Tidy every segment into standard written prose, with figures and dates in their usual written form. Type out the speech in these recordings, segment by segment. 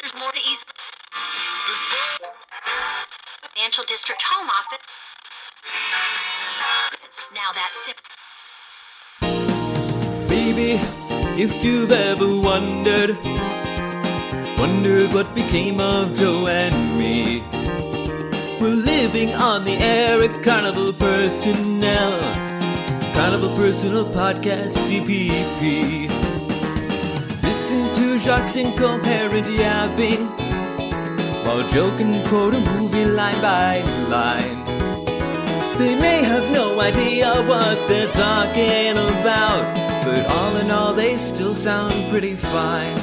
There's more to ease. Financial District Home Office. Now that's it. Baby, if you've ever wondered what became of Joe and me. We're living on the air at Carnival Personnel. Carnival Personal Podcast, CPP. Listen to Jacques incoherent yapping while Joe can quote a movie line by line. They may have no idea what they're talking about, but all in all they still sound pretty fine.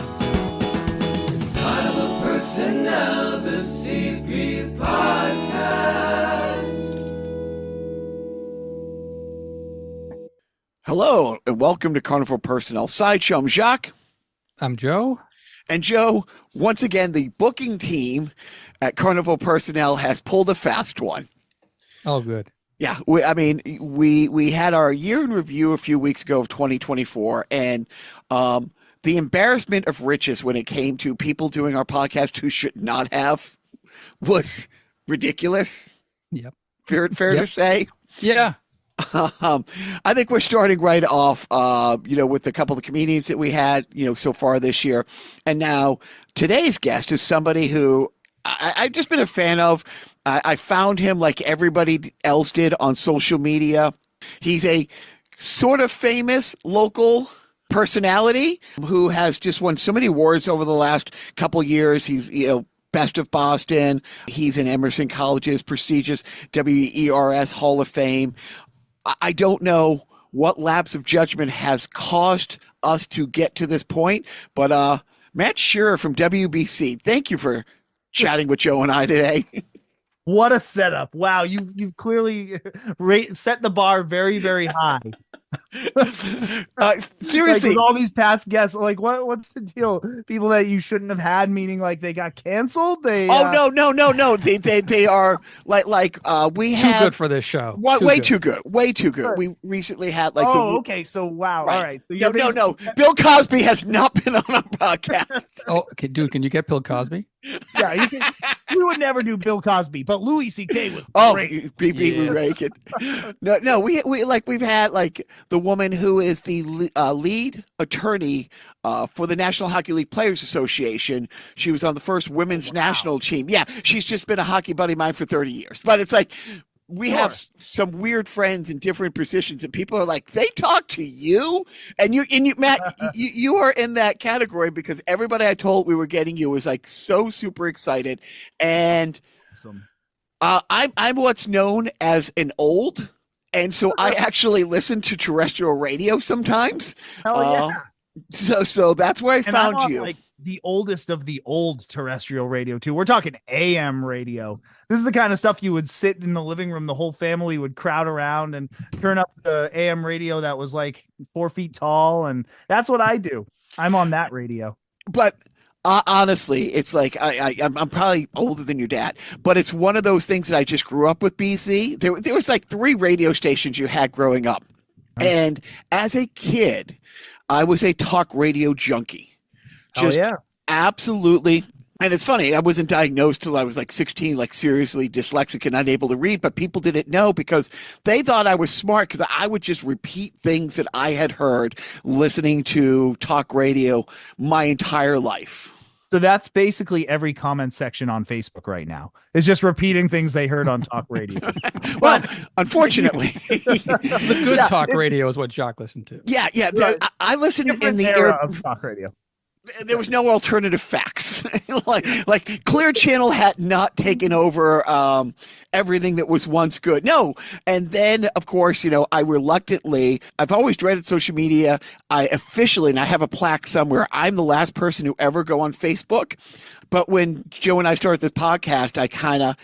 It's Carnival Personnel, the CP Podcast. Hello, and welcome to Carnival Personnel Sideshow. I'm Jacques. I'm Joe. And Joe, once again, the booking team at Carnival Personnel has pulled a fast one. Oh, good. Yeah, we had our year in review a few weeks ago of 2024, and the embarrassment of riches when it came to people doing our podcast who should not have was ridiculous. Yep. Fair to say. Yeah. I think we're starting right off, with a couple of comedians that we had, so far this year. And now today's guest is somebody who I've just been a fan of. I found him like everybody else did on social media. He's a sort of famous local personality who has just won so many awards over the last couple of years. He's, Best of Boston. He's in Emerson College's prestigious WERS Hall of Fame. I don't know what lapse of judgment has caused us to get to this point, but Matt Shearer from WBZ, thank you for chatting with Joe and I today. What a setup. Wow, you've clearly set the bar very, very high. Seriously, with all these past guests, like what's the deal? People that you shouldn't have had, meaning like they got canceled. No. They are like we have too good for this show. Way too good. We recently had like okay. So wow. Right. All right. So no. Bill Cosby has not been on our podcast. Okay, dude, can you get Bill Cosby? Yeah, we would never do Bill Cosby, but Louis C.K. was great. No, we've had like the woman who is the lead attorney for the National Hockey League Players Association. She was on the first women's national team. Yeah, she's just been a hockey buddy of mine for 30 years. But it's like we have some weird friends in different positions, and people are like, they talk to you, and you Matt, you are in that category because everybody I told we were getting you was like so super excited, and awesome. I'm what's known as an old, and so I actually listen to terrestrial radio sometimes. Hell yeah. So that's where I found you. Like the oldest of the old terrestrial radio too. We're talking AM radio. This is the kind of stuff you would sit in the living room. The whole family would crowd around and turn up the AM radio that was like 4 feet tall. And that's what I do. I'm on that radio. But honestly, it's like I'm probably older than your dad, but it's one of those things that I just grew up with. BZ. There was like 3 radio stations you had growing up. And as a kid, I was a talk radio junkie. Just absolutely. And it's funny, I wasn't diagnosed till I was like 16, like seriously dyslexic and unable to read, but people didn't know because they thought I was smart because I would just repeat things that I had heard listening to talk radio my entire life. So that's basically every comment section on Facebook right now. It's just repeating things they heard on talk radio. Well, unfortunately. The good talk radio is what Jacques listened to. Yeah. I listened in the era of talk radio. There was no alternative facts. like Clear Channel had not taken over everything that was once good. No. And then, of course, I've always dreaded social media. I officially, and I have a plaque somewhere, I'm the last person who ever go on Facebook. But when Joe and I started this podcast, I kind of,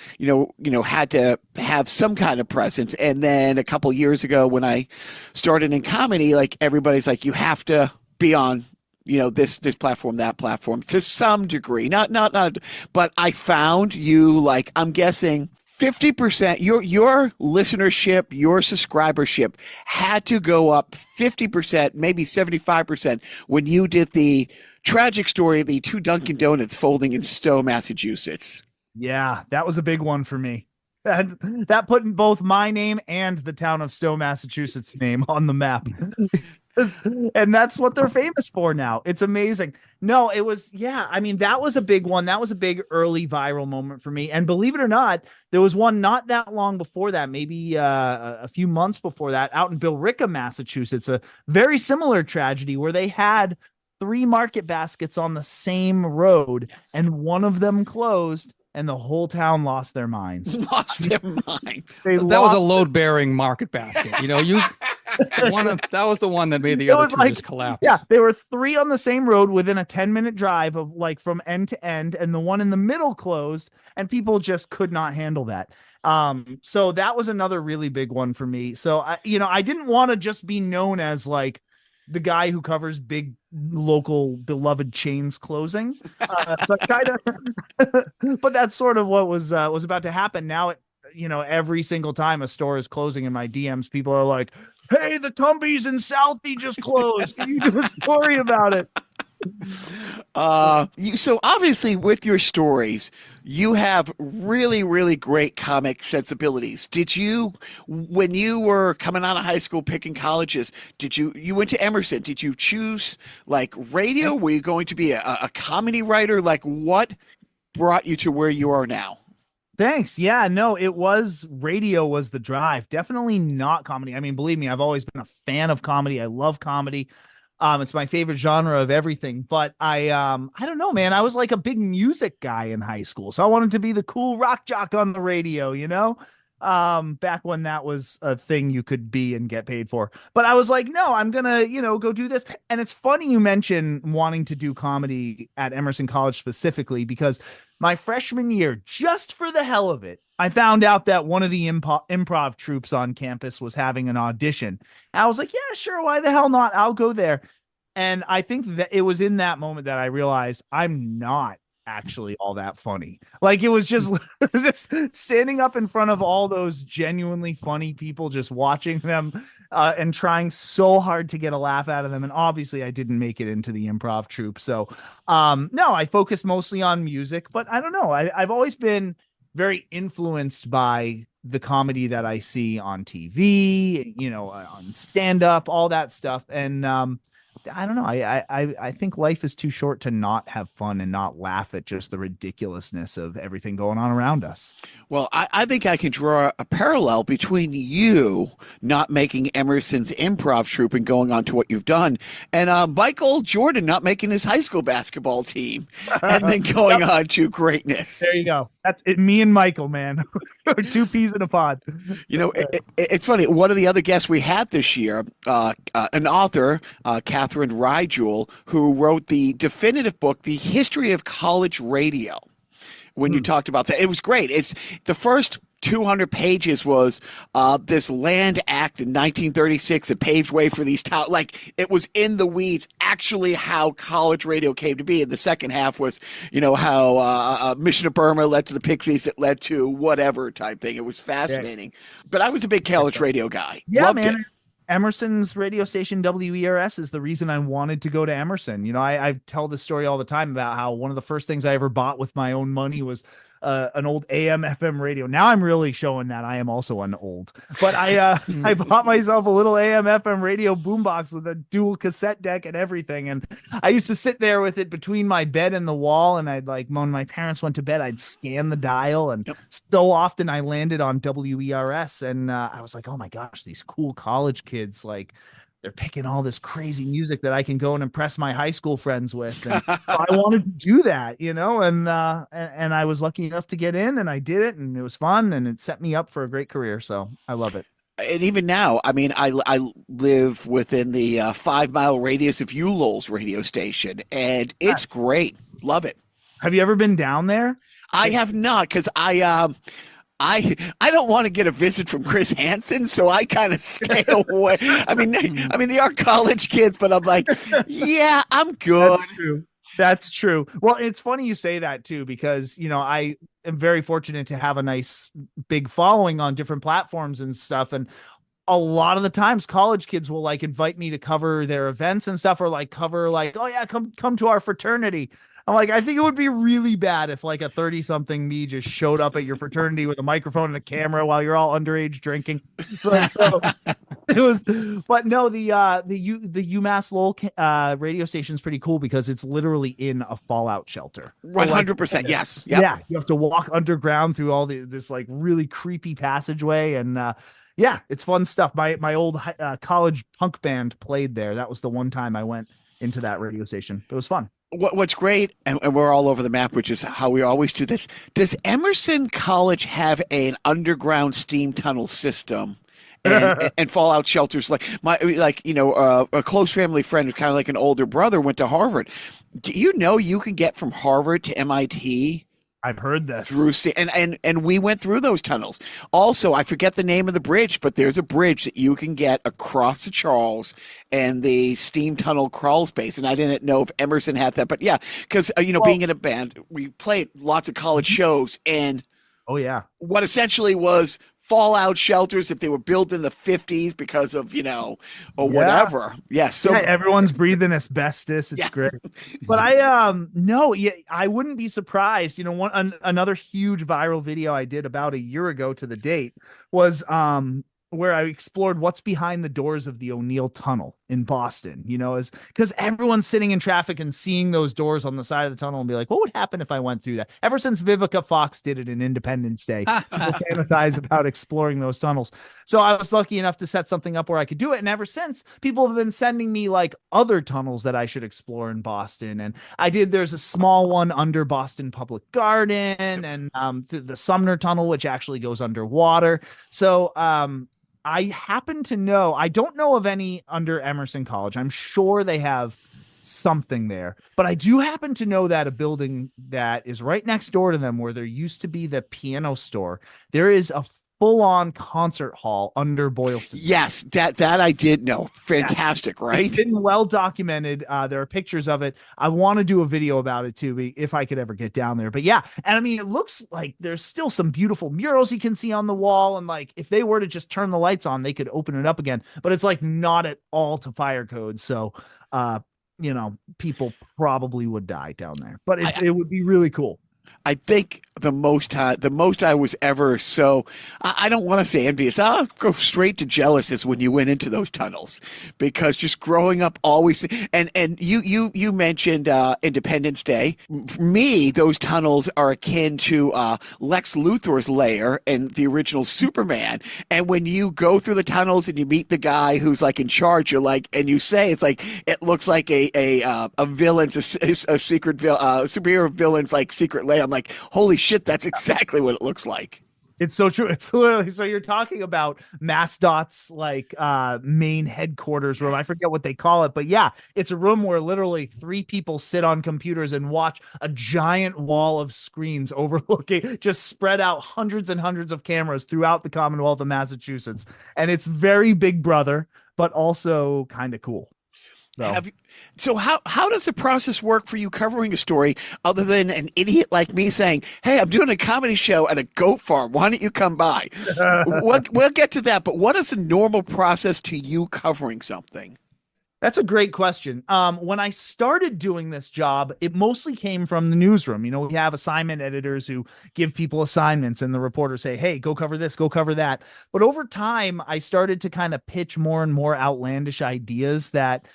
had to have some kind of presence. And then a couple years ago when I started in comedy, like everybody's like, you have to be on this platform, that platform to some degree, not, but I found you, like, I'm guessing 50%, your listenership, your subscribership had to go up 50%, maybe 75% when you did the tragic story of the two Dunkin' Donuts folding in Stow, Massachusetts. Yeah, that was a big one for me. That put both my name and the town of Stow, Massachusetts name on the map. And that's what they're famous for now. It's amazing. No, it was, yeah. I mean, that was a big one. That was a big early viral moment for me. And believe it or not, there was one not that long before that, maybe a few months before that, out in Billerica, Massachusetts, a very similar tragedy where they had 3 market baskets on the same road and one of them closed. And the whole town lost their minds. Lost their minds. That was a load-bearing market basket. You know, that was the one that made the other two just collapse. Yeah, there were 3 on the same road within a 10-minute drive of like from end to end, and the one in the middle closed, and people just could not handle that. So that was another really big one for me. So I didn't want to just be known as like the guy who covers big local beloved chains closing. So but that's sort of what was about to happen. Now every single time a store is closing in my DMs, people are like, "Hey, the Tumbies in Southie just closed. Can you do a story about it?" So obviously with your stories, you have really, really great comic sensibilities. Did you, when you were coming out of high school, picking colleges, you went to Emerson, did you choose like radio? Were you going to be a comedy writer? Like what brought you to where you are now? Thanks. Yeah, no, radio was the drive. Definitely not comedy. I mean, believe me, I've always been a fan of comedy. I love comedy. It's my favorite genre of everything, but I don't know, man. I was like a big music guy in high school. So I wanted to be the cool rock jock on the radio, back when that was a thing you could be and get paid for. But I was like, no, I'm going to, go do this. And it's funny you mention wanting to do comedy at Emerson College specifically, because my freshman year, just for the hell of it, I found out that one of the improv troupes on campus was having an audition. And I was like, yeah, sure. Why the hell not? I'll go there. And I think that it was in that moment that I realized I'm not actually all that funny. Like it was just standing up in front of all those genuinely funny people, just watching them and trying so hard to get a laugh out of them. And obviously I didn't make it into the improv troupe. So no, I focused mostly on music, but I don't know. I've always been very influenced by the comedy that I see on TV, on stand up, all that stuff. And I don't know. I think life is too short to not have fun and not laugh at just the ridiculousness of everything going on around us. Well, I think I can draw a parallel between you not making Emerson's improv troupe and going on to what you've done, and Michael Jordan not making his high school basketball team and then going on to greatness. There you go. That's it. Me and Michael, man. 2 peas in a pod. It's funny. One of the other guests we had this year, an author, Catherine Rydjewel, who wrote the definitive book, The History of College Radio. When you talked about that, it was great. It's the first 200 pages was this land act in 1936 that paved way for these towns. Like it was in the weeds, actually how college radio came to be. And the second half was, how Mission of Burma led to the Pixies that led to whatever type thing. It was fascinating. Yeah. But I was a big college radio guy. Yeah, Loved man. it. Emerson's radio station WERS is the reason I wanted to go to Emerson. I tell this story all the time about how one of the first things I ever bought with my own money was an old AM FM radio. Now I'm really showing that I am also an old, but I bought myself a little AM FM radio boombox with a dual cassette deck and everything. And I used to sit there with it between my bed and the wall. And I'd when my parents went to bed, I'd scan the dial, and so often I landed on WERS. And I was like, oh my gosh, these cool college kids, they're picking all this crazy music that I can go and impress my high school friends with. And I wanted to do that, and I was lucky enough to get in, and I did it, and it was fun, and it set me up for a great career. So I love it. And even now, I mean, I live within the 5-mile radius of Ulol's radio station, and it's great. Love it. Have you ever been down there? I have not, because I don't want to get a visit from Chris Hansen, so I kind of stay away. I mean, they are college kids, but I'm like, yeah, I'm good. That's true. Well, it's funny you say that too, because, I am very fortunate to have a nice big following on different platforms and stuff. And a lot of the times college kids will like invite me to cover their events and stuff, or like cover like, oh yeah, come to our fraternity. I'm like, I think it would be really bad if like a 30 something me just showed up at your fraternity with a microphone and a camera while you're all underage drinking. So it was, but no, the UMass Lowell radio station is pretty cool because it's literally in a fallout shelter. 100%. Yes. Yep. Yeah. You have to walk underground through all this like really creepy passageway. And, yeah, it's fun stuff. My old college punk band played there. That was the one time I went into that radio station. It was fun. What's great, and we're all over the map, which is how we always do this. Does Emerson College have an underground steam tunnel system and fallout shelters? A close family friend who's kind of like an older brother went to Harvard. Do you know you can get from Harvard to MIT? I've heard this. And we went through those tunnels. Also, I forget the name of the bridge, but there's a bridge that you can get across the Charles and the steam tunnel crawl space. And I didn't know if Emerson had that, but yeah, because being in a band, we played lots of college shows, and oh yeah, what essentially was fallout shelters if they were built in the 50s because of whatever. Yes. So everyone's breathing asbestos. It's great. But I wouldn't be surprised. Another huge viral video I did about a year ago to the date was where I explored what's behind the doors of the O'Neill Tunnel in Boston, is because everyone's sitting in traffic and seeing those doors on the side of the tunnel and be like, what would happen if I went through that? Ever since Vivica Fox did it in Independence Day, people fantasize about exploring those tunnels. So I was lucky enough to set something up where I could do it. And ever since, people have been sending me like other tunnels that I should explore in Boston. And there's a small one under Boston Public Garden and the Sumner Tunnel, which actually goes underwater. So, I happen to know, I don't know of any under Emerson College. I'm sure they have something there, but I do happen to know that a building that is right next door to them, where there used to be the piano store, there is a full-on concert hall under Boylston. Yes, that I did know. Fantastic, right? It's been well documented. There are pictures of it. I want to do a video about it too, if I could ever get down there. But yeah, and I mean, it looks like there's still some beautiful murals you can see on the wall, and like if they were to just turn the lights on, they could open it up again. But it's like not at all to fire code, so people probably would die down there. But it would be really cool. I think the most I was ever I don't want to say envious. I'll go straight to jealous is when you went into those tunnels, because just growing up always and you mentioned Independence Day. For me, those tunnels are akin to Lex Luthor's lair and the original Superman. And when you go through the tunnels and you meet the guy who's like in charge, you're like, and you say it's like it looks like a villain's a secret superhero villain's like secret lair. I'm like, holy shit, that's exactly what it looks like. It's so true. It's literally, so you're talking about MassDOT's like main headquarters room. I forget what they call it, but yeah, it's a room where literally 3 people sit on computers and watch a giant wall of screens overlooking, just spread out hundreds and hundreds of cameras throughout the Commonwealth of Massachusetts. And it's very Big Brother, but also kind of cool. So how does the process work for you covering a story other than an idiot like me saying, hey, I'm doing a comedy show at a goat farm. Why don't you come by? We'll get to that. But what is the normal process to you covering something? That's a great question. When I started doing this job, it mostly came from the newsroom. We have assignment editors who give people assignments and the reporters say, hey, go cover this, go cover that. But over time, I started to kind of pitch more and more outlandish ideas that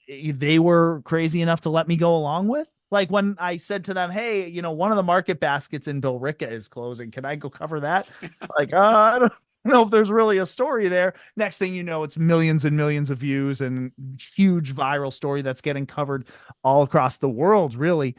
they were crazy enough to let me go along with. Like when I said to them, hey, one of the market baskets in Billerica is closing. Can I go cover that? Like, I don't know if there's really a story there. Next thing you know, it's millions and millions of views and huge viral story that's getting covered all across the world, really.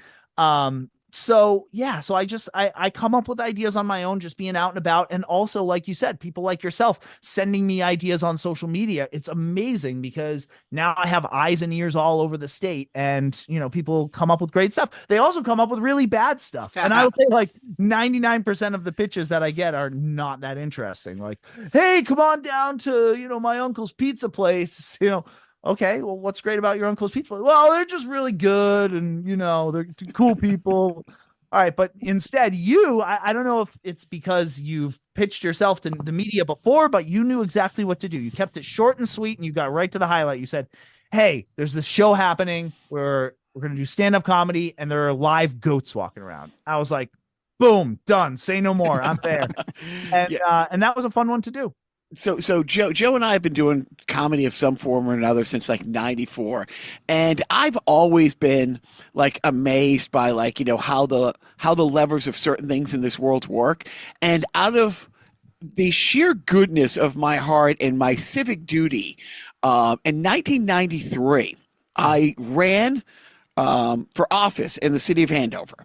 So I come up with ideas on my own, just being out and about. And also, like you said, people like yourself sending me ideas on social media. It's amazing because now I have eyes and ears all over the state, and, people come up with great stuff. They also come up with really bad stuff. And I would say like 99% of the pitches that I get are not that interesting. Like, hey, come on down to, my uncle's pizza place, Okay, well, what's great about your uncle's pizza? Well, they're just really good, and they're cool people. All right, but instead I don't know if it's because you've pitched yourself to the media before, but you knew exactly what to do. You kept it short and sweet and you got right to the highlight. You said, hey, there's this show happening where we're going to do stand-up comedy and there are live goats walking around. I was like, boom, done. Say no more. I'm there. And and that was a fun one to do. So Joe and I have been doing comedy of some form or another since like '94, and I've always been like amazed by like, you know, how the levers of certain things in this world work. And out of the sheer goodness of my heart and my civic duty, in 1993, I ran for office in the city of Andover.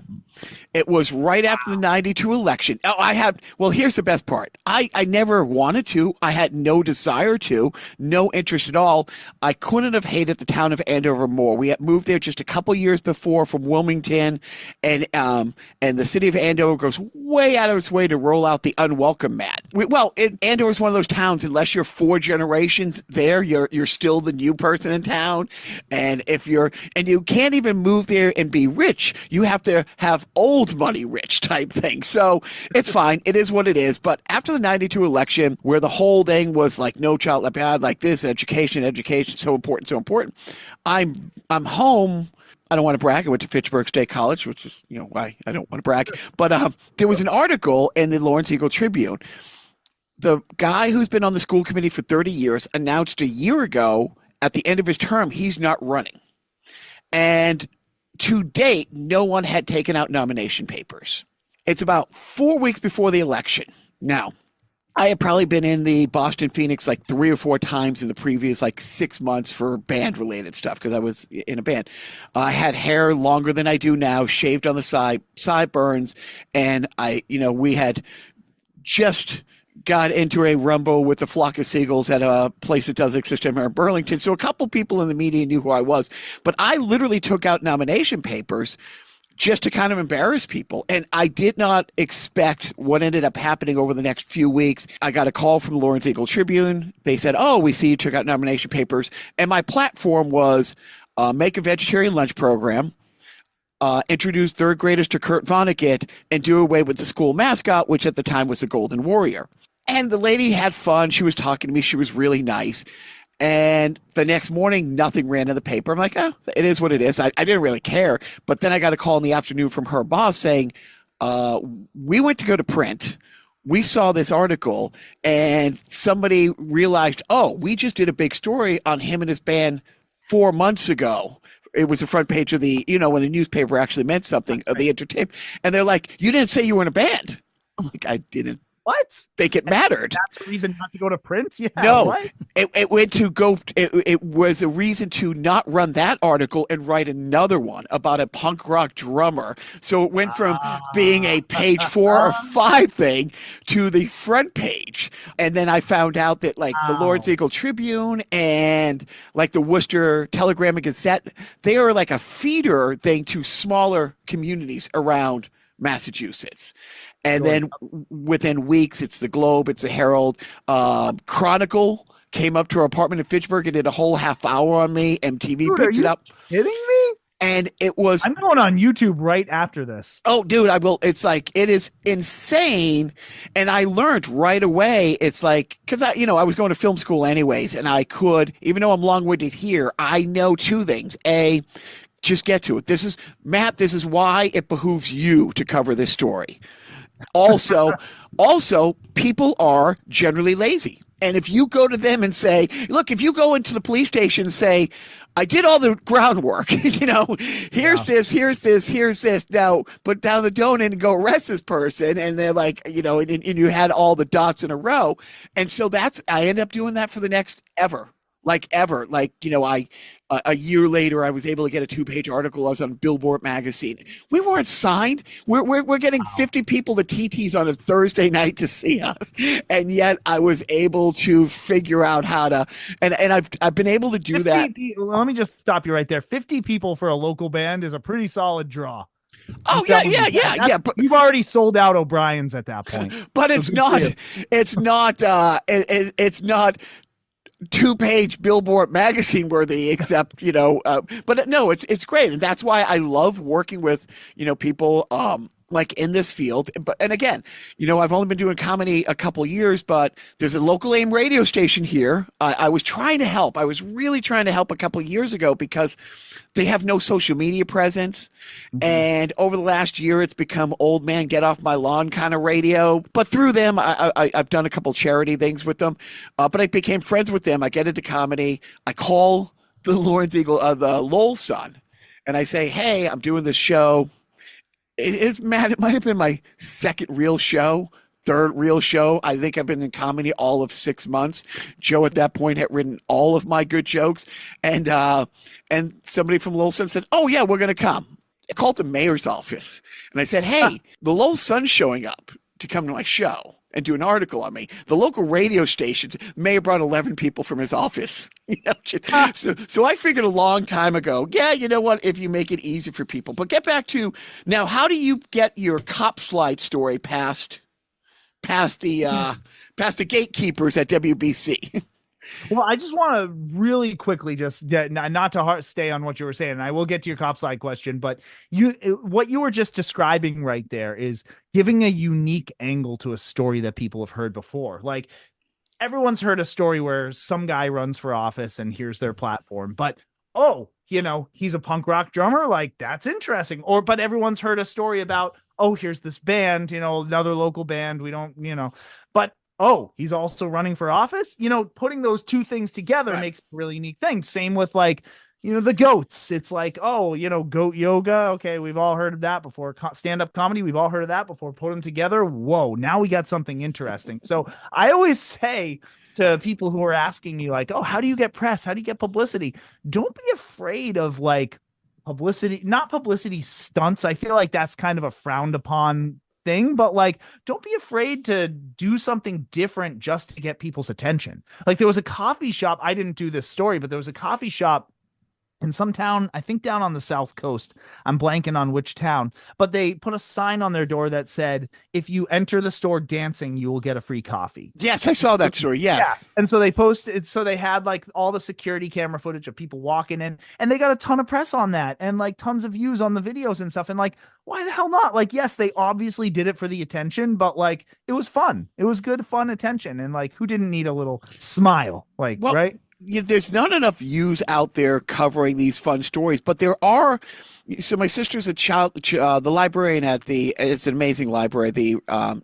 It was right after the 92 election. Well, here's the best part. I never wanted to. I had no desire to, no interest at all. I couldn't have hated the town of Andover more. We had moved there just a couple years before from Wilmington, and the city of Andover goes way out of its way to roll out the unwelcome Matt. Andover is one of those towns, unless you're 4 generations there, you're still the new person in town. And you can't even move there and be rich. You have to have old money rich type thing. So it's fine. It is what it is. But after the 92 election, where the whole thing was like no child left behind, like this, education, so important. I'm home. I don't want to brag. I went to Fitchburg State College, which is, you know, why I don't want to brag. But there was an article in the Lawrence Eagle Tribune. The guy who's been on the school committee for 30 years announced a year ago at the end of his term, he's not running. And to date, no one had taken out nomination papers. It's about 4 weeks before the election. Now, I had probably been in the Boston Phoenix like 3 or 4 times in the previous like 6 months for band related stuff because I was in a band. I had hair longer than I do now, shaved on the sideburns, and we had just got into a rumble with a flock of seagulls at a place that does exist in Burlington. So a couple people in the media knew who I was, but I literally took out nomination papers just to kind of embarrass people. And I did not expect what ended up happening over the next few weeks. I got a call from the Lawrence Eagle Tribune. They said, oh, we see you took out nomination papers. And my platform was make a vegetarian lunch program, introduce third graders to Kurt Vonnegut, and do away with the school mascot, which at the time was the Golden Warrior. And the lady had fun. She was talking to me. She was really nice. And the next morning, nothing ran in the paper. I'm like, oh, it is what it is. I didn't really care. But then I got a call in the afternoon from her boss saying, we went to go to print. We saw this article and somebody realized, oh, we just did a big story on him and his band 4 months ago. It was the front page of the, when the newspaper actually meant something, of the entertainment. And they're like, you didn't say you were in a band. I'm like, I didn't. What? Think it mattered. That's the reason not to go to print? Yeah. No, what? it went to go. It was a reason to not run that article and write another one about a punk rock drummer. So it went from being a page 4 or 5 thing to the front page. And then I found out that like the Lawrence Eagle Tribune and like the Worcester Telegram and Gazette, they are like a feeder thing to smaller communities around Massachusetts. And then within weeks, it's the Globe, it's the Herald. Chronicle came up to our apartment in Fitchburg and did a whole half hour on me. MTV picked it up. Kidding me? And it was. I'm going on YouTube right after this. Oh, dude, I will. It's like, it is insane. And I learned right away. It's like, because I was going to film school anyways, and I could, even though I'm long-winded here, I know 2 things. Just get to it. This is why it behooves you to cover this story. Also, people are generally lazy. And if you go to them and say, look, if you go into the police station and say, I did all the groundwork, here's this. Now put down the donut and go arrest this person. And they're like, and you had all the dots in a row. And so I ended up doing that for the next ever. A year later, I was able to get a 2-page article. I was on Billboard magazine. We weren't signed. We're getting 50 people to TT's on a Thursday night to see us, and yet I was able to figure out how to. And I've been able to do that. Let me just stop you right there. 50 people for a local band is a pretty solid draw. Oh yeah. But you've already sold out O'Brien's at that point. But it's not 2-page Billboard magazine worthy, except, but no, it's great. And that's why I love working with, people, like in this field. And again, I've only been doing comedy a couple years, but there's a local AIM radio station here. I was trying to help. I was really trying to help a couple years ago because they have no social media presence. Mm-hmm. And over the last year, it's become old man, get off my lawn kind of radio. But through them, I've done a couple charity things with them. But I became friends with them. I get into comedy. I call the Lawrence Eagle, the Lowell Sun, and I say, hey, I'm doing this show. It might have been my second real show, third real show. I think I've been in comedy all of 6 months. Joe at that point had written all of my good jokes. And somebody from Lowell Sun said, oh, yeah, we're going to come. I called the mayor's office. And I said, hey, the Lowell Sun's showing up to come to my show and do an article on me. The local radio stations, mayor brought 11 people from his office. So I figured a long time ago, yeah, you know what, if you make it easy for people. But get back to, now, how do you get your cop slide story past the gatekeepers at WBC? Well, I just want to really quickly just not to stay on what you were saying, and I will get to your cop side question, but what you were just describing right there is giving a unique angle to a story that people have heard before. Like, everyone's heard a story where some guy runs for office and here's their platform, but he's a punk rock drummer. Like, that's interesting. But everyone's heard a story about, here's this band, another local band. We don't, but he's also running for office. Putting those two things together makes a really unique thing. Same with like, the goats. It's like, goat yoga. Okay, we've all heard of that before. Stand-up comedy, we've all heard of that before. Put them together. Whoa, now we got something interesting. So I always say to people who are asking me like, how do you get press? How do you get publicity? Don't be afraid of like publicity, not publicity stunts. I feel like that's kind of a frowned upon thing, but like, don't be afraid to do something different just to get people's attention. Like, there was a coffee shop. I didn't do this story, but there was a coffee shop in some town, I think down on the South Coast. I'm blanking on which town, but they put a sign on their door that said, if you enter the store dancing, you will get a free coffee. Yes, I saw that story. Yes. Yeah. And so they posted, so they had like all the security camera footage of people walking in, and they got a ton of press on that and like tons of views on the videos and stuff. And like, why the hell not? Like, yes, they obviously did it for the attention, but like, it was fun. It was good, fun attention. And like, who didn't need a little smile? Like, right? There's not enough views out there covering these fun stories, but there are. So my sister's the librarian at it's an amazing library, the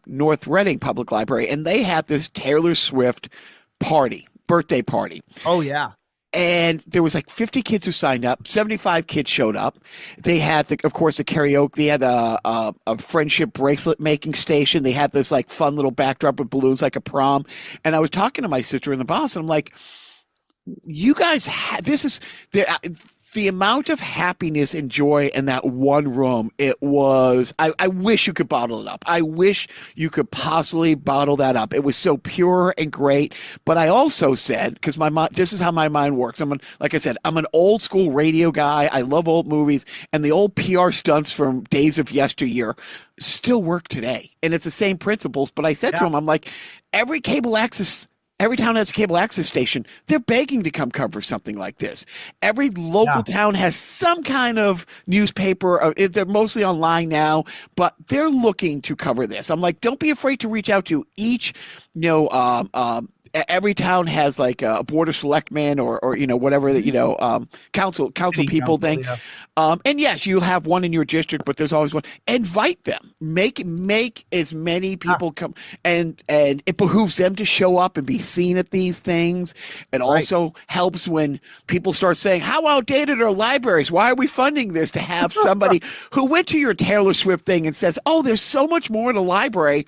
North Reading Public Library, and they had this Taylor Swift birthday party. Oh yeah. And there was like 50 kids who signed up. 75 kids showed up. They had, of course, the karaoke. They had a friendship bracelet making station. They had this like fun little backdrop with balloons, like a prom. And I was talking to my sister and the boss, and I'm like, you guys, this is the amount of happiness and joy in that one room. It was, I wish you could bottle it up. I wish you could possibly bottle that up. It was so pure and great. But I also said, because this is how my mind works. Like I said, I'm an old school radio guy. I love old movies, and the old PR stunts from days of yesteryear still work today. And it's the same principles. But I said to him, I'm like, every town has a cable access station. They're begging to come cover something like this. Every local town has some kind of newspaper. They're mostly online now, but they're looking to cover this. I'm like, don't be afraid to reach out to each, every town has like a board of selectmen or whatever, council people thing. Yeah. And yes, you'll have one in your district, but there's always one. Invite them. Make as many people come, and it behooves them to show up and be seen at these things. It also helps when people start saying, how outdated are libraries? Why are we funding this? To have somebody who went to your Taylor Swift thing and says, oh, there's so much more in a library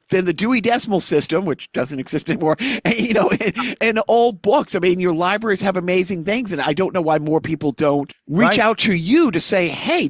than the Dewey Decimal System, which doesn't exist anymore, and old books. I mean, your libraries have amazing things, and I don't know why more people don't reach out to you to say, hey,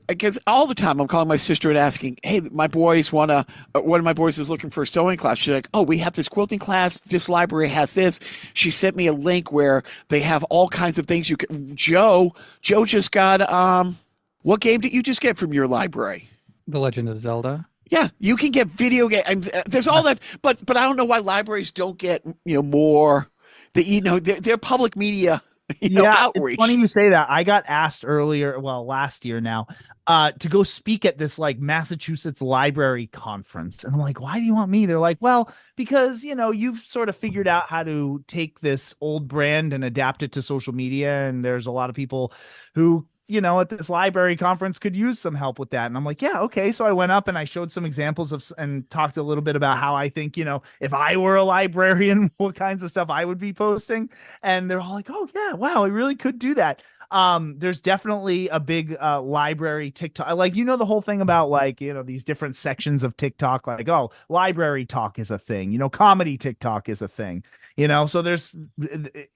because all the time I'm calling my sister and asking, hey, my boys one of my boys is looking for a sewing class. She's like, oh, we have this quilting class. This library has this. She sent me a link where they have all kinds of things. Joe just got, what game did you just get from your library? The Legend of Zelda. Yeah, you can get video game. There's all that, but I don't know why libraries don't get more. their public media outreach. It's funny you say that. I got asked earlier, well, last year now, to go speak at this like Massachusetts library conference. And I'm like, why do you want me? They're like, well, because, you've sort of figured out how to take this old brand and adapt it to social media. And there's a lot of people who, at this library conference could use some help with that. And I'm like, yeah, okay. So I went up and I showed some examples and talked a little bit about how I think, if I were a librarian, what kinds of stuff I would be posting. And they're all like, oh yeah, wow, I really could do that. There's definitely a big library TikTok, like the whole thing about like these different sections of TikTok, like library talk is a thing, comedy TikTok is a thing, so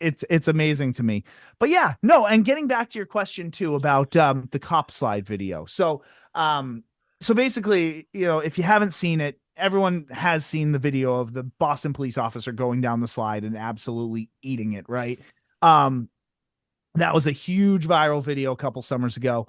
it's amazing to me. But yeah, no, and getting back to your question too about the cop slide video. So basically, if you haven't seen it, everyone has seen the video of the Boston police officer going down the slide and absolutely eating it, right? That was a huge viral video a couple summers ago.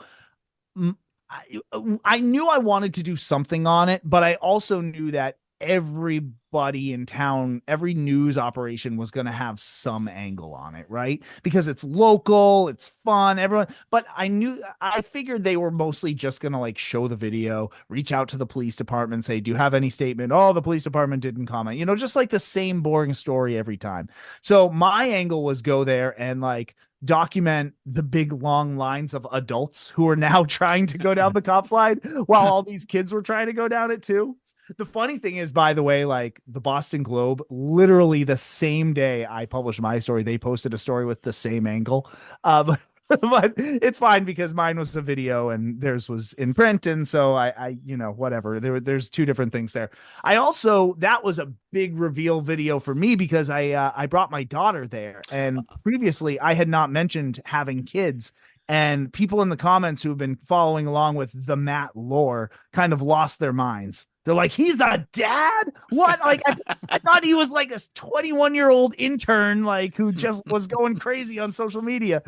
I knew I wanted to do something on it, but I also knew that everybody in town, every news operation was going to have some angle on it, right? Because it's local, it's fun, everyone. But I figured they were mostly just going to like show the video, reach out to the police department, say, do you have any statement? Oh, the police department didn't comment, just like the same boring story every time. So my angle was go there and like document the big long lines of adults who are now trying to go down the cop slide while all these kids were trying to go down it too. The funny thing is, by the way, like the Boston Globe, literally the same day I published my story, they posted a story with the same angle. But it's fine because mine was the video and theirs was in print. And so I whatever, there's two different things there. That was a big reveal video for me because I brought my daughter there, and previously I had not mentioned having kids, and people in the comments who've been following along with the Matt lore kind of lost their minds. They're like, he's a dad? What? Like, I thought he was like a 21-year-old intern, like who just was going crazy on social media.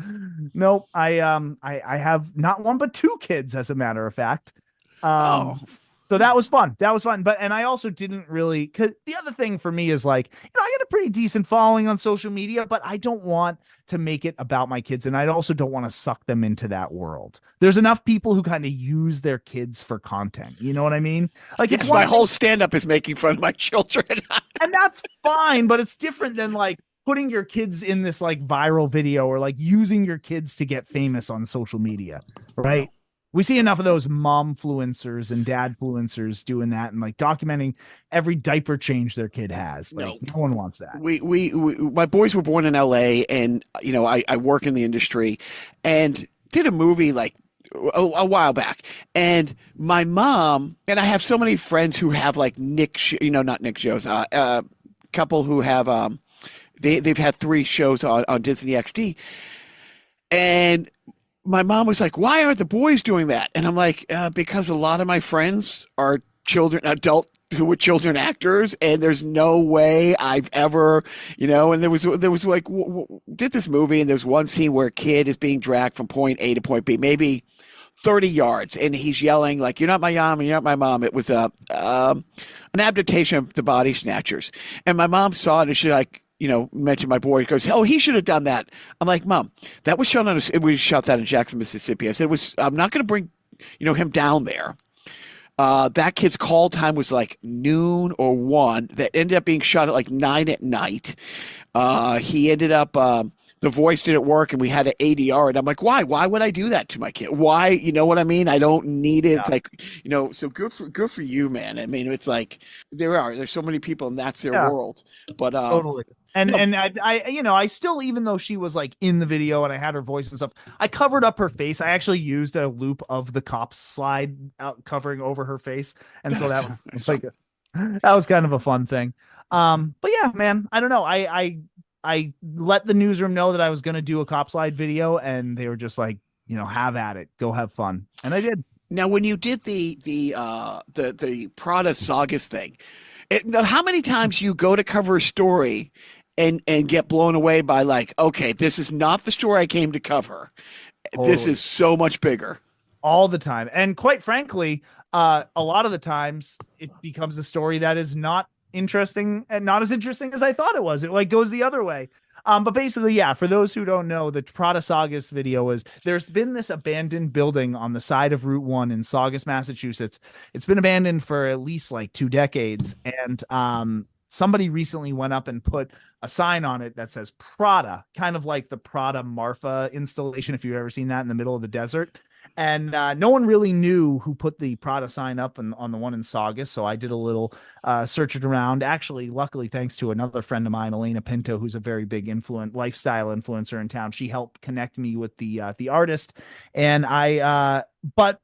Nope. I have not one, but two kids, as a matter of fact. So that was fun. And I also didn't really, cause the other thing for me is like, I got a pretty decent following on social media, but I don't want to make it about my kids. And I also don't want to suck them into that world. There's enough people who kind of use their kids for content. You know what I mean? Like, yes, my whole stand-up is making fun of my children. And that's fine, but it's different than like putting your kids in this like viral video or like using your kids to get famous on social media. Right. We see enough of those mom-fluencers and dad-fluencers doing that and like documenting every diaper change their kid has. Like, no one wants that. We my boys were born in LA, and I work in the industry, and did a movie like a while back. And my mom, and I have so many friends who have like not Nick shows, couple who have they've had 3 shows on Disney XD, and my mom was like, why aren't the boys doing that? And I'm like, because a lot of my friends are adult who were children actors, and there's no way I've ever, and there was like, did this movie, and there's one scene where a kid is being dragged from point A to point B, maybe 30 yards, and he's yelling like, you're not my mom, and you're not my mom. It was an adaptation of The Body Snatchers. And my mom saw it, and she like, mentioned my boy, goes, oh, he should have done that. I'm like, Mom, that was shot we shot that in Jackson, Mississippi. I said, I'm not going to bring, him down there. That kid's call time was like noon or 1. That ended up being shot at like 9 at night. He ended up, the voice didn't work, and we had an ADR, and I'm like, why? Why would I do that to my kid? Why? You know what I mean? I don't need it. Yeah. It's like, so good for you, man. I mean, it's like there's so many people, and that's their world. But totally. And I still, even though she was like in the video and I had her voice and stuff, I covered up her face. I actually used a loop of the cop's slide out covering over her face. And so that was like, that was kind of a fun thing. But yeah, man, I don't know. I let the newsroom know that I was going to do a cop slide video, and they were just like, have at it, go have fun. And I did. Now, when you did the Prada Saugus thing, how many times you go to cover a story and get blown away by like, okay, this is not the story I came to cover. Totally. This is so much bigger. All the time. And quite frankly, a lot of the times it becomes a story that is not interesting and not as interesting as I thought it was. It like goes the other way. But basically, yeah, for those who don't know, the Prada Saugus video is there's been this abandoned building on the side of Route 1 in Saugus, Massachusetts. It's been abandoned for at least like 2 decades. And somebody recently went up and put a sign on it that says Prada, kind of like the Prada Marfa installation, if you've ever seen that in the middle of the desert. And no one really knew who put the Prada sign up on the one in Saugus. So I did a little searching around. Actually, luckily, thanks to another friend of mine, Elena Pinto, who's a very big lifestyle influencer in town. She helped connect me with the artist. And but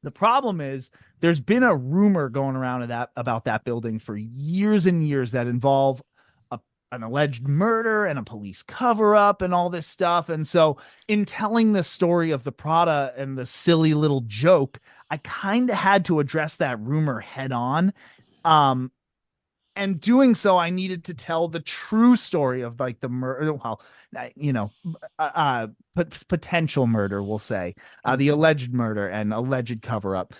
the problem is there's been a rumor going around about that building for years and years that involve an alleged murder and a police cover-up and all this stuff. And so in telling the story of the Prada and the silly little joke, I kind of had to address that rumor head on. And doing so, I needed to tell the true story of like the murder. Well, potential murder, we'll say, the alleged murder and alleged cover-up.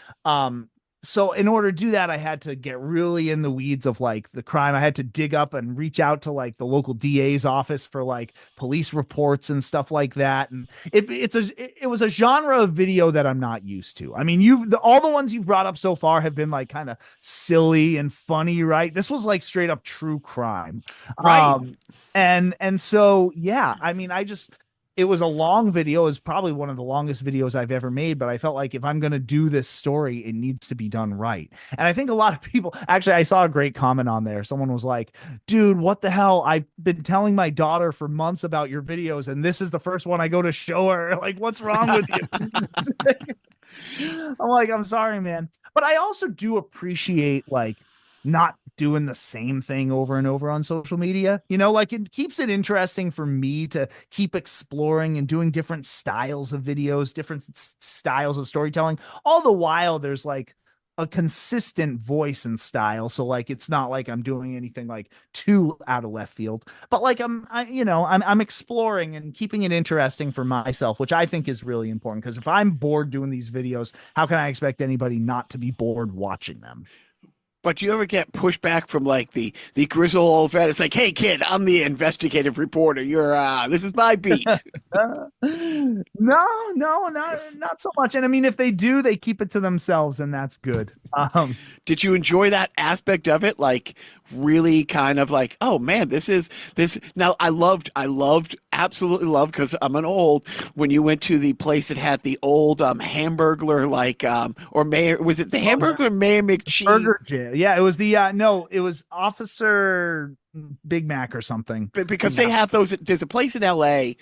So in order to do that, I had to get really in the weeds of like the crime. I had to dig up and reach out to like the local DA's office for like police reports and stuff like that. And it was a genre of video that I'm not used to. I mean, all the ones you've brought up so far have been like kind of silly and funny, right? This was like straight up true crime. Right. And so, yeah, I mean, it was a long video. It was probably one of the longest videos I've ever made, but I felt like if I'm going to do this story, it needs to be done right. And I think a lot of people, actually, I saw a great comment on there. Someone was like, dude, what the hell? I've been telling my daughter for months about your videos, and this is the first one I go to show her. Like, what's wrong with you? I'm like, I'm sorry, man. But I also do appreciate like not doing the same thing over and over on social media. Like it keeps it interesting for me to keep exploring and doing different styles of videos, different styles of storytelling. All the while there's like a consistent voice and style. So like, it's not like I'm doing anything like too out of left field, but like I'm exploring and keeping it interesting for myself, which I think is really important. Because if I'm bored doing these videos, how can I expect anybody not to be bored watching them? But do you ever get pushback from like the grizzled old vet? It's like, hey kid, I'm the investigative reporter. This is my beat. No, not so much. And I mean, if they do, they keep it to themselves, and that's good. Did you enjoy that aspect of it? Like really kind of like, oh man, this. Now absolutely loved, because I'm an old, when you went to the place that had the old Hamburglar, like, or Mayor, was it the Hamburglar Mayor McCheese? Burger Jam. Yeah, it was it was Officer Big Mac or something. Because they have those, there's a place in LA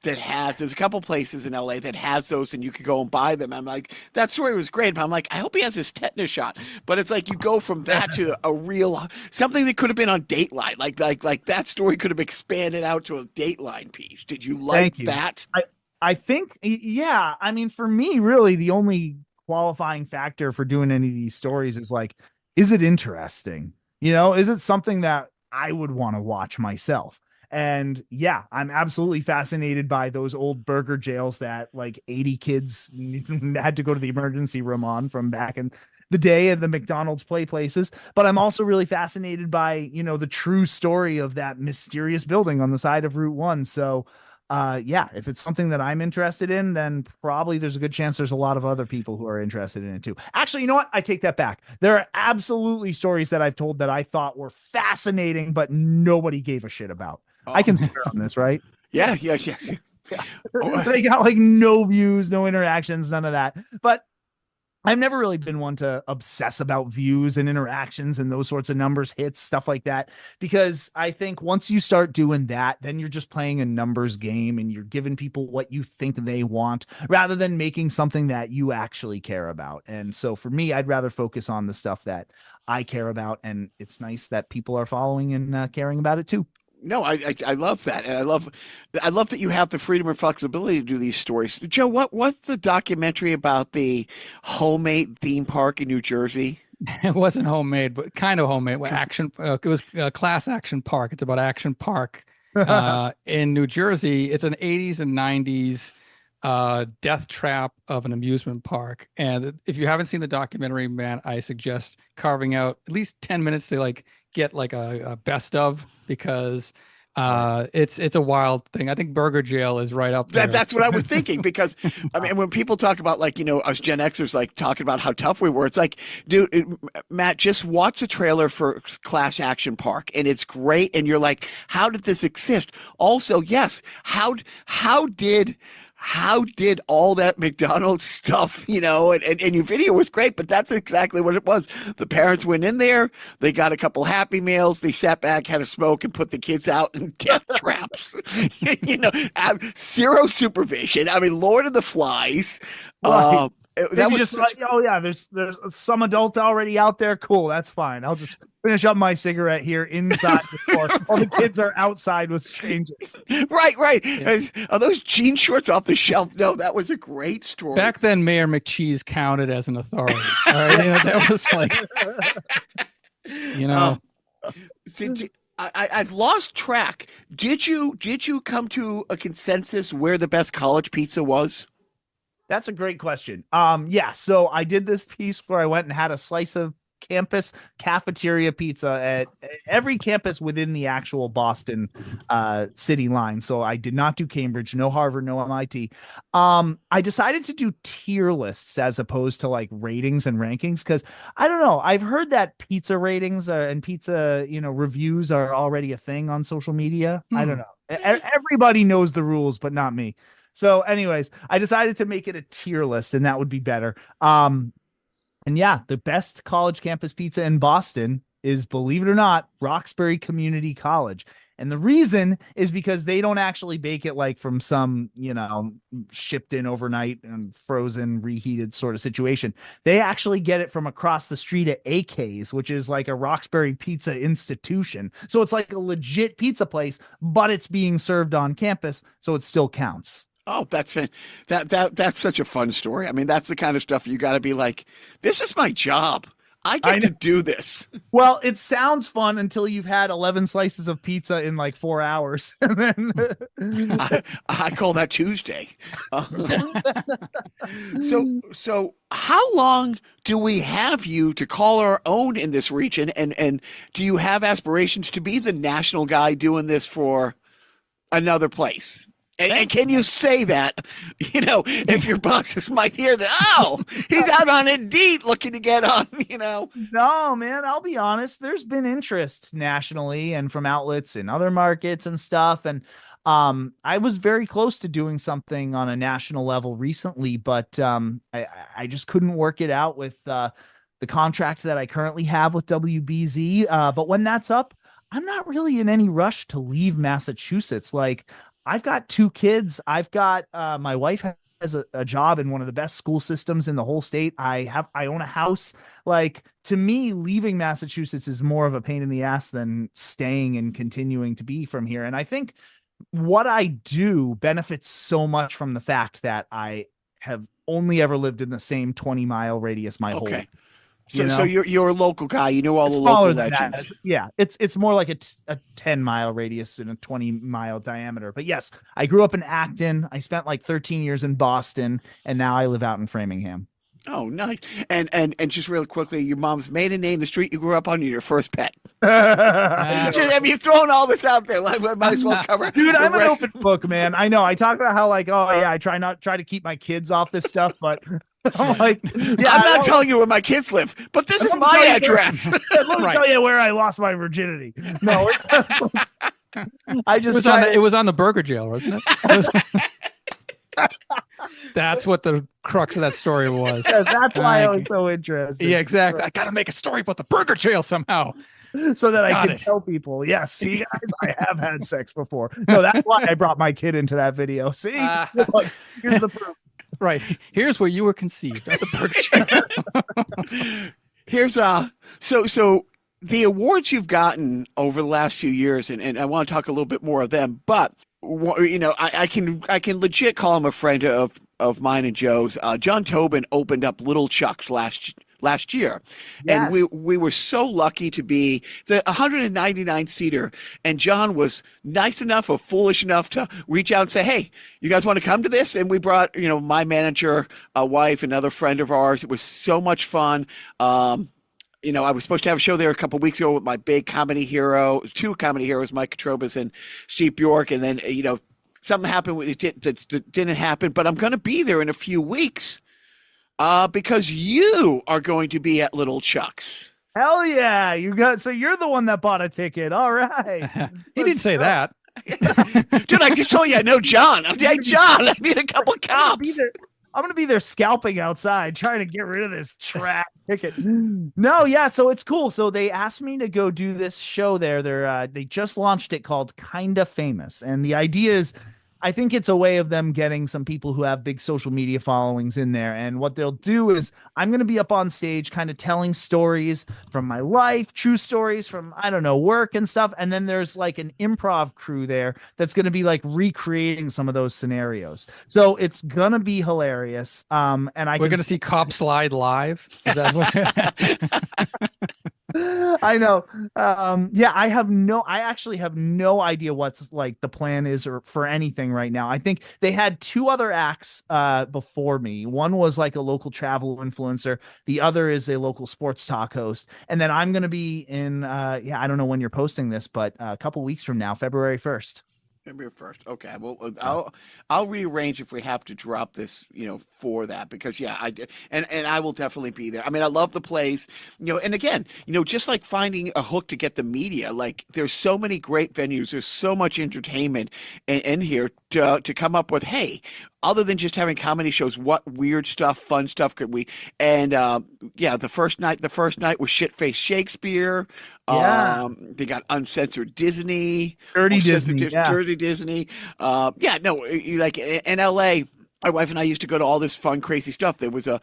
there's a couple places in LA that has those, and you could go and buy them. I'm like, that story was great, but I'm like, I hope he has his tetanus shot. But it's like you go from that to a real something that could have been on Dateline. Like that story could have expanded out to a Dateline piece. Did you like that? I think, yeah. I mean, for me, really, the only qualifying factor for doing any of these stories is like, is it interesting? Is it something that I would want to watch myself? And yeah, I'm absolutely fascinated by those old burger jails that like 80 kids had to go to the emergency room on from back in the day of the McDonald's play places. But I'm also really fascinated by, the true story of that mysterious building on the side of Route 1. So yeah, if it's something that I'm interested in, then probably there's a good chance there's a lot of other people who are interested in it too. Actually, you know what? I take that back. There are absolutely stories that I've told that I thought were fascinating, but nobody gave a shit about. I can swear on this, right? Yeah. Yes. Yeah. They got like no views, no interactions, none of that. But I've never really been one to obsess about views and interactions and those sorts of numbers, hits, stuff like that, because I think once you start doing that, then you're just playing a numbers game and you're giving people what you think they want rather than making something that you actually care about. And so for me, I'd rather focus on the stuff that I care about. And it's nice that people are following and caring about it too. No, I love that, and I love that you have the freedom and flexibility to do these stories. Joe, what's the documentary about the homemade theme park in New Jersey? It wasn't homemade, but kind of homemade. It was Class Action Park. It's about Action Park in New Jersey. It's an 80s and 90s death trap of an amusement park. And if you haven't seen the documentary, man, I suggest carving out at least 10 minutes to like get like a best of, because It's a wild thing. I think Burger Jail is right up there. That's what I was thinking, because I mean, when people talk about, like, us Gen Xers, like, talking about how tough we were, it's like, dude, Matt, just watch the trailer for Class Action Park, and it's great. And you're like, how did this exist? Also, yes, how did all that McDonald's stuff, and your video was great, but that's exactly what it was. The parents went in there, they got a couple Happy Meals, they sat back, had a smoke, and put the kids out in death traps. Zero supervision. I mean, Lord of the Flies. Right. That was there's some adult already out there. Cool, that's fine. I'll just finish up my cigarette here inside before all the kids are outside with strangers. Right. Yeah. Are those jean shorts off the shelf? No, that was a great story. Back then, Mayor McCheese counted as an authority. All right? That was like, I've lost track. Did you come to a consensus where the best college pizza was? That's a great question. So I did this piece where I went and had a slice of campus cafeteria pizza at every campus within the actual Boston city line. So I did not do Cambridge, no Harvard, no MIT. I decided to do tier lists as opposed to like ratings and rankings, because I don't know. I've heard that pizza ratings and pizza, reviews are already a thing on social media. I don't know. Everybody knows the rules, but not me. So anyways, I decided to make it a tier list, and that would be better. And yeah, the best college campus pizza in Boston is, believe it or not, Roxbury Community College. And the reason is because they don't actually bake it like from some, shipped in overnight and frozen, reheated sort of situation. They actually get it from across the street at AK's, which is like a Roxbury pizza institution. So it's like a legit pizza place, but it's being served on campus, so it still counts. Oh, that's such a fun story. I mean, that's the kind of stuff you got to be like, this is my job. I get to do this. Well, it sounds fun until you've had 11 slices of pizza in like 4 hours. And then I call that Tuesday. So how long do we have you to call our own in this region? And do you have aspirations to be the national guy doing this for another place? And can you say that, if your bosses might hear that, he's out on Indeed looking to get on, No, man, I'll be honest. There's been interest nationally and from outlets in other markets and stuff. And I was very close to doing something on a national level recently, but I just couldn't work it out with the contract that I currently have with WBZ. But when that's up, I'm not really in any rush to leave Massachusetts. Like, I've got 2 kids. I've got my wife has a job in one of the best school systems in the whole state. I own a house. Like, to me, leaving Massachusetts is more of a pain in the ass than staying and continuing to be from here. And I think what I do benefits so much from the fact that I have only ever lived in the same 20-mile radius my whole life. So you're a local guy. You know all the local legends. Yeah, it's more like a 10-mile radius and a 20-mile diameter. But yes, I grew up in Acton. I spent like 13 years in Boston, and now I live out in Framingham. Oh, nice. And just real quickly, your mom's maiden name, the street you grew up on, your first pet. Have you thrown all this out there? Like, might as well cover. Dude, I'm an open book, man. I know. I talk about how I try to keep my kids off this stuff, but I'm like, I'm not telling you where my kids live, but this is my address. Let me tell you where I lost my virginity. No, it was on the Burger Jail, wasn't it? That's what the crux of that story was. Yeah, that's why I was so interested. Yeah, exactly. I got to make a story about the Burger Jail somehow, so that I can tell people. Yes, see, guys, I have had sex before. No, that's why I brought my kid into that video. See, look, here's the proof. Right. Here's where you were conceived at the Burger Jail. Here's so the awards you've gotten over the last few years, and I want to talk a little bit more of them, but I can legit call him a friend of mine and Joe's. John Tobin opened up Little Chuck's last year. Yes. And we were so lucky to be the 199 seater. And John was nice enough or foolish enough to reach out and say, hey, you guys want to come to this? And we brought, my manager, a wife, another friend of ours. It was so much fun. I was supposed to have a show there a couple of weeks ago with my big comedy hero, two comedy heroes, Mike Katrobas and Steve Bjork. And then, something happened that didn't happen, but I'm going to be there in a few weeks because you are going to be at Little Chuck's. Hell yeah. So you're the one that bought a ticket. All right. He didn't say that. Dude, I just told you I know John. Hey, John, I need a couple of cops. I'm going to be there scalping outside, trying to get rid of this trash ticket. No, yeah, so it's cool. So they asked me to go do this show there. They just launched it called Kinda Famous. And the idea is, I think it's a way of them getting some people who have big social media followings in there. And what they'll do is I'm going to be up on stage kind of telling stories from my life, true stories from, I don't know, work and stuff. And then there's like an improv crew there that's going to be like recreating some of those scenarios. So it's going to be hilarious. And we're going to see Cop Slide live. Is that what? I know. I actually have no idea what's like the plan is or for anything right now. I think they had two other acts before me. One was like a local travel influencer. The other is a local sports talk host. And then I'm going to be in, I don't know when you're posting this, but a couple weeks from now, February 1st. February 1st. Okay. Well, I'll rearrange if we have to drop this, for that because and I will definitely be there. I mean, I love the place, and again, just like finding a hook to get the media, like there's so many great venues. There's so much entertainment in here to come up with, hey, other than just having comedy shows, what weird stuff, fun stuff could we? And the first night was Shitface Shakespeare. Yeah. They got uncensored Disney, Dirty Disney, Dirty Disney. Like in LA. My wife and I used to go to all this fun, crazy stuff. There was a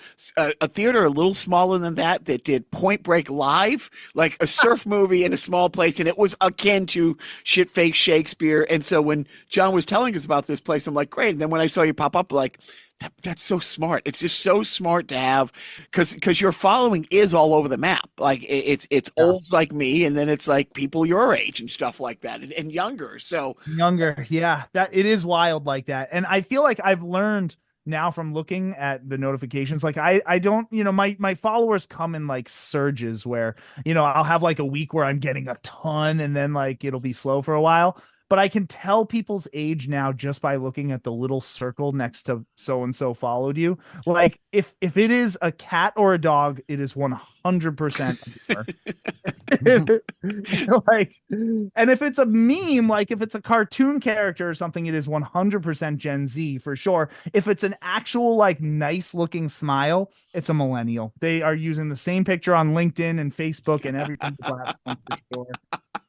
theater a little smaller than that did Point Break live, like a surf movie in a small place, and it was akin to Shitface Shakespeare. And so when John was telling us about this place, I'm like, great. And then when I saw you pop up, like, that's so smart. It's just so smart to have because your following is all over the map. Like it's old like me, and then it's like people your age and stuff like that, and younger. So younger, yeah, that it is wild like that. And I feel like I've learned now from looking at the notifications. Like I don't, my followers come in like surges where I'll have like a week where I'm getting a ton, and then like it'll be slow for a while. But I can tell people's age now just by looking at the little circle next to so-and-so followed you. Like if it is a cat or a dog, it is 100% like, and if it's a meme, like if it's a cartoon character or something, it is 100% Gen Z for sure. If it's an actual like nice looking smile, it's a millennial. They are using the same picture on LinkedIn and Facebook and everything for sure.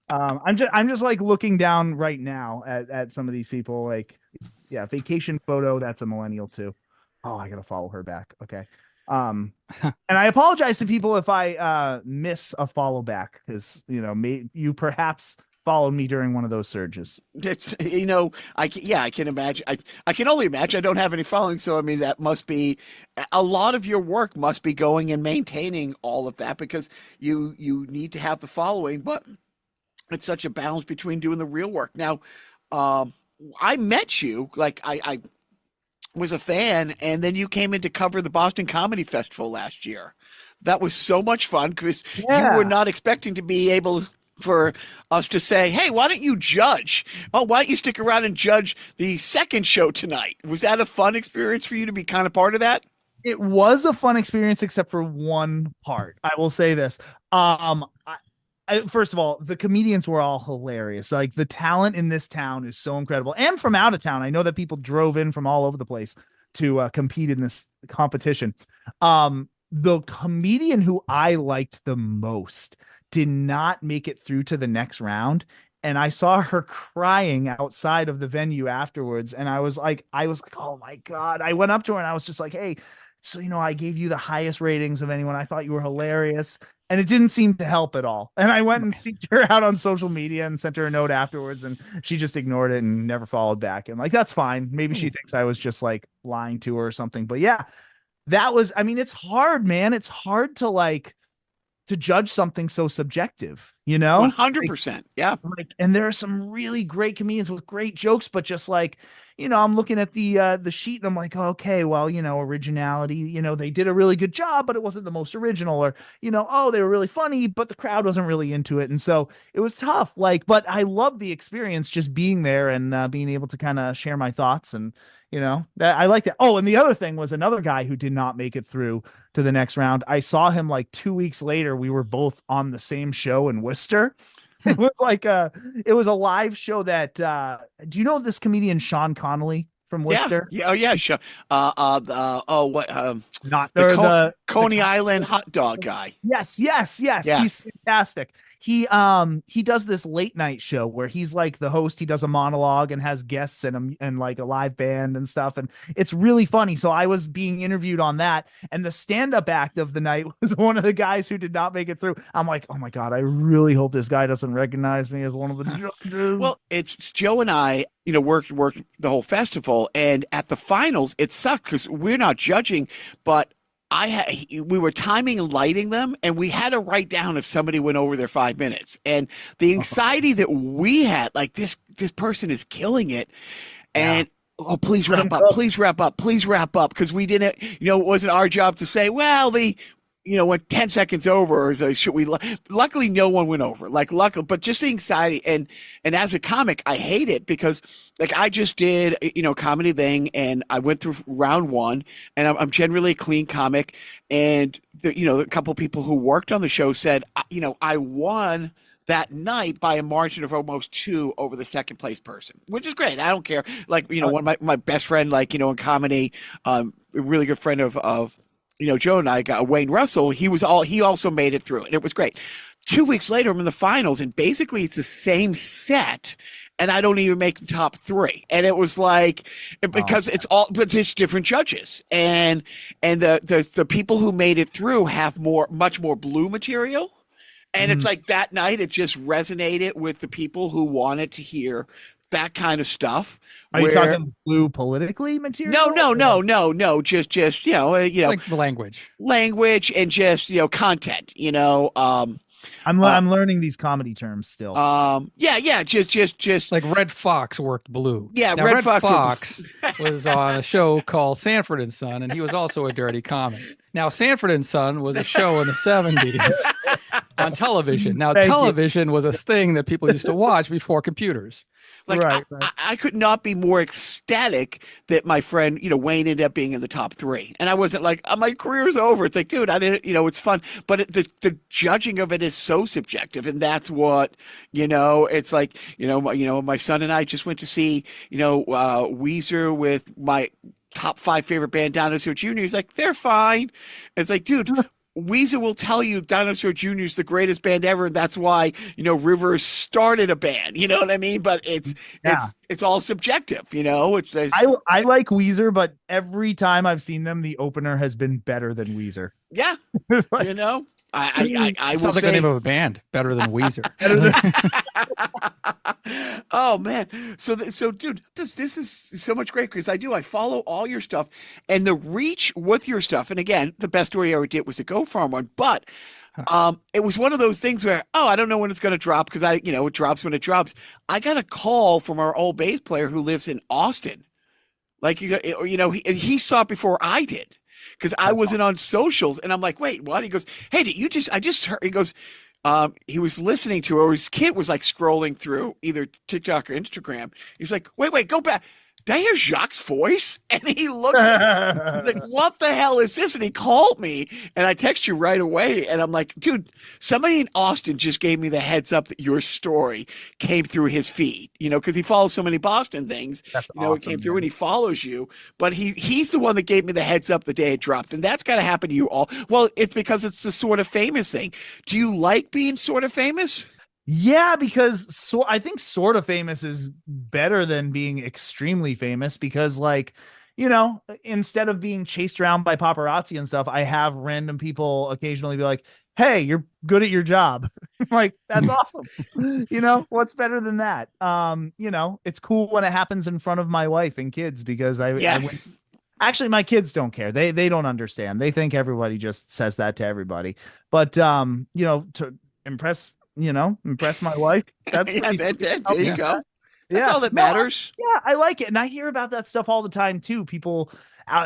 I'm just like looking down right now at some of these people. Like, yeah, vacation photo. That's a millennial too. Oh, I gotta follow her back. Okay. And I apologize to people if I miss a follow back because you perhaps followed me during one of those surges. It's I can imagine. I can only imagine. I don't have any following, so I mean that must be a lot of your work. Must be going and maintaining all of that because you need to have the following, but it's such a balance between doing the real work. Now, I met you, like I was a fan, and then you came in to cover the Boston Comedy Festival last year. That was so much fun because you were not expecting to be able for us to say, hey, why don't you judge? Oh, why don't you stick around and judge the second show tonight? Was that a fun experience for you to be kind of part of that? It was a fun experience, except for one part. I will say this. First of all, the comedians were all hilarious. Like the talent in this town is so incredible. And from out of town, I know that people drove in from all over the place to compete in this competition. The comedian who I liked the most did not make it through to the next round. And I saw her crying outside of the venue afterwards. And I was like, oh my God. I went up to her and I was just like, hey, so, I gave you the highest ratings of anyone. I thought you were hilarious. And it didn't seem to help at all. And I went and seeked her out on social media and sent her a note afterwards. And she just ignored it and never followed back. And like, that's fine. Maybe she thinks I was just like lying to her or something. But yeah, that was, I mean, it's hard, man. It's hard to like to judge something so subjective, you know? 100%. Yeah. Like, and there are some really great comedians with great jokes, but just like, I'm looking at the sheet and I'm like, okay, well, originality, they did a really good job, but it wasn't the most original, or, oh, they were really funny, but the crowd wasn't really into it. And so it was tough. Like, but I love the experience just being there and being able to kind of share my thoughts. And, that I like that. Oh, and the other thing was another guy who did not make it through to the next round. I saw him like 2 weeks later. We were both on the same show in Worcester. It was like it was a live show that do you know this comedian Sean Connolly from Worcester? Yeah. Oh yeah, sure. Not the Coney Island hot dog guy. Yes. He's fantastic. He does this late night show where he's like the host. He does a monologue and has guests and like a live band and stuff, and it's really funny. So I was being interviewed on that, and the stand-up act of the night was one of the guys who did not make it through. I'm like, oh my god, I really hope this guy doesn't recognize me as one of the judges. Well, it's Joe and I, worked the whole festival, and at the finals, it sucked because we're not judging, but we were timing and lighting them, and we had to write down if somebody went over their 5 minutes. And the anxiety that we had, like this person is killing it, and oh, please wrap up, please wrap up, please wrap up, because we didn't, it wasn't our job to say, well, when 10 seconds over, so should we? Luckily, no one went over. But just the anxiety, and as a comic, I hate it because, like, I just did, a comedy thing, and I went through round one, and I'm generally a clean comic, and a couple of people who worked on the show said, I won that night by a margin of almost 2 over the second place person, which is great. I don't care. Like, one of my best friend, like, in comedy, a really good friend of Joe and I got Wayne Russell. He also made it through, and it was great. 2 weeks later, I'm in the finals, and basically it's the same set, and I don't even make the top 3. And it was like, because but it's different judges, and the people who made it through have much more blue material. And it's like that night, it just resonated with the people who wanted to hear that kind of stuff. Are you talking blue politically material? No. Just like the language and just content. I'm learning these comedy terms still. Just like Red Fox worked blue. Yeah, now, Red Fox was on a show called Sanford and Son, and he was also a dirty comic. Now, Sanford and Son was a show in the 70s on television. Now, television was a thing that people used to watch before computers. Like, right. I could not be more ecstatic that my friend, Wayne ended up being in the top 3. And I wasn't like, my career's over. It's like, dude, I didn't, it's fun. But the judging of it is so subjective. And that's what, it's like, my son and I just went to see, Weezer with my top 5 favorite band, Dinosaur Jr. He's like, they're fine. And it's like, dude, Weezer will tell you Dinosaur Jr. is the greatest band ever, and that's why Rivers started a band. You know what I mean? But it's all subjective. I like Weezer, but every time I've seen them, the opener has been better than Weezer. Yeah, I will sounds like say, the name of a band. Better than Weezer. Oh man, so dude, this is so much great because I follow all your stuff and the reach with your stuff. And again, the best story I ever did was the Go Farm one, but it was one of those things where I don't know when it's going to drop because it drops when it drops. I got a call from our old bass player who lives in Austin, like he saw it before I did. Because I wasn't on socials, and I'm like, wait, what? He goes, hey, I just heard, he goes, he was listening to, or his kid was like scrolling through either TikTok or Instagram. He's like, wait, go back. Did I hear Jacques' voice? And he looked like, what the hell is this? And he called me, and I text you right away. And I'm like, dude, somebody in Austin just gave me the heads up that your story came through his feed, because he follows so many Boston things. That's awesome, it came through and he follows you. But he's the one that gave me the heads up the day it dropped. And that's got to happen to you all. Well, it's because it's the sort of famous thing. Do you like being sort of famous? Yeah, because I think sort of famous is better than being extremely famous because, like, instead of being chased around by paparazzi and stuff, I have random people occasionally be like, hey, you're good at your job. Like, that's awesome. What's better than that? It's cool when it happens in front of my wife and kids because I Actually, my kids don't care. They don't understand. They think everybody just says that to everybody. But to impress my wife. That's Yeah, pretty there you Yeah. go. That's yeah. all that No, matters. yeah, I like it. And I hear about that stuff all the time too. People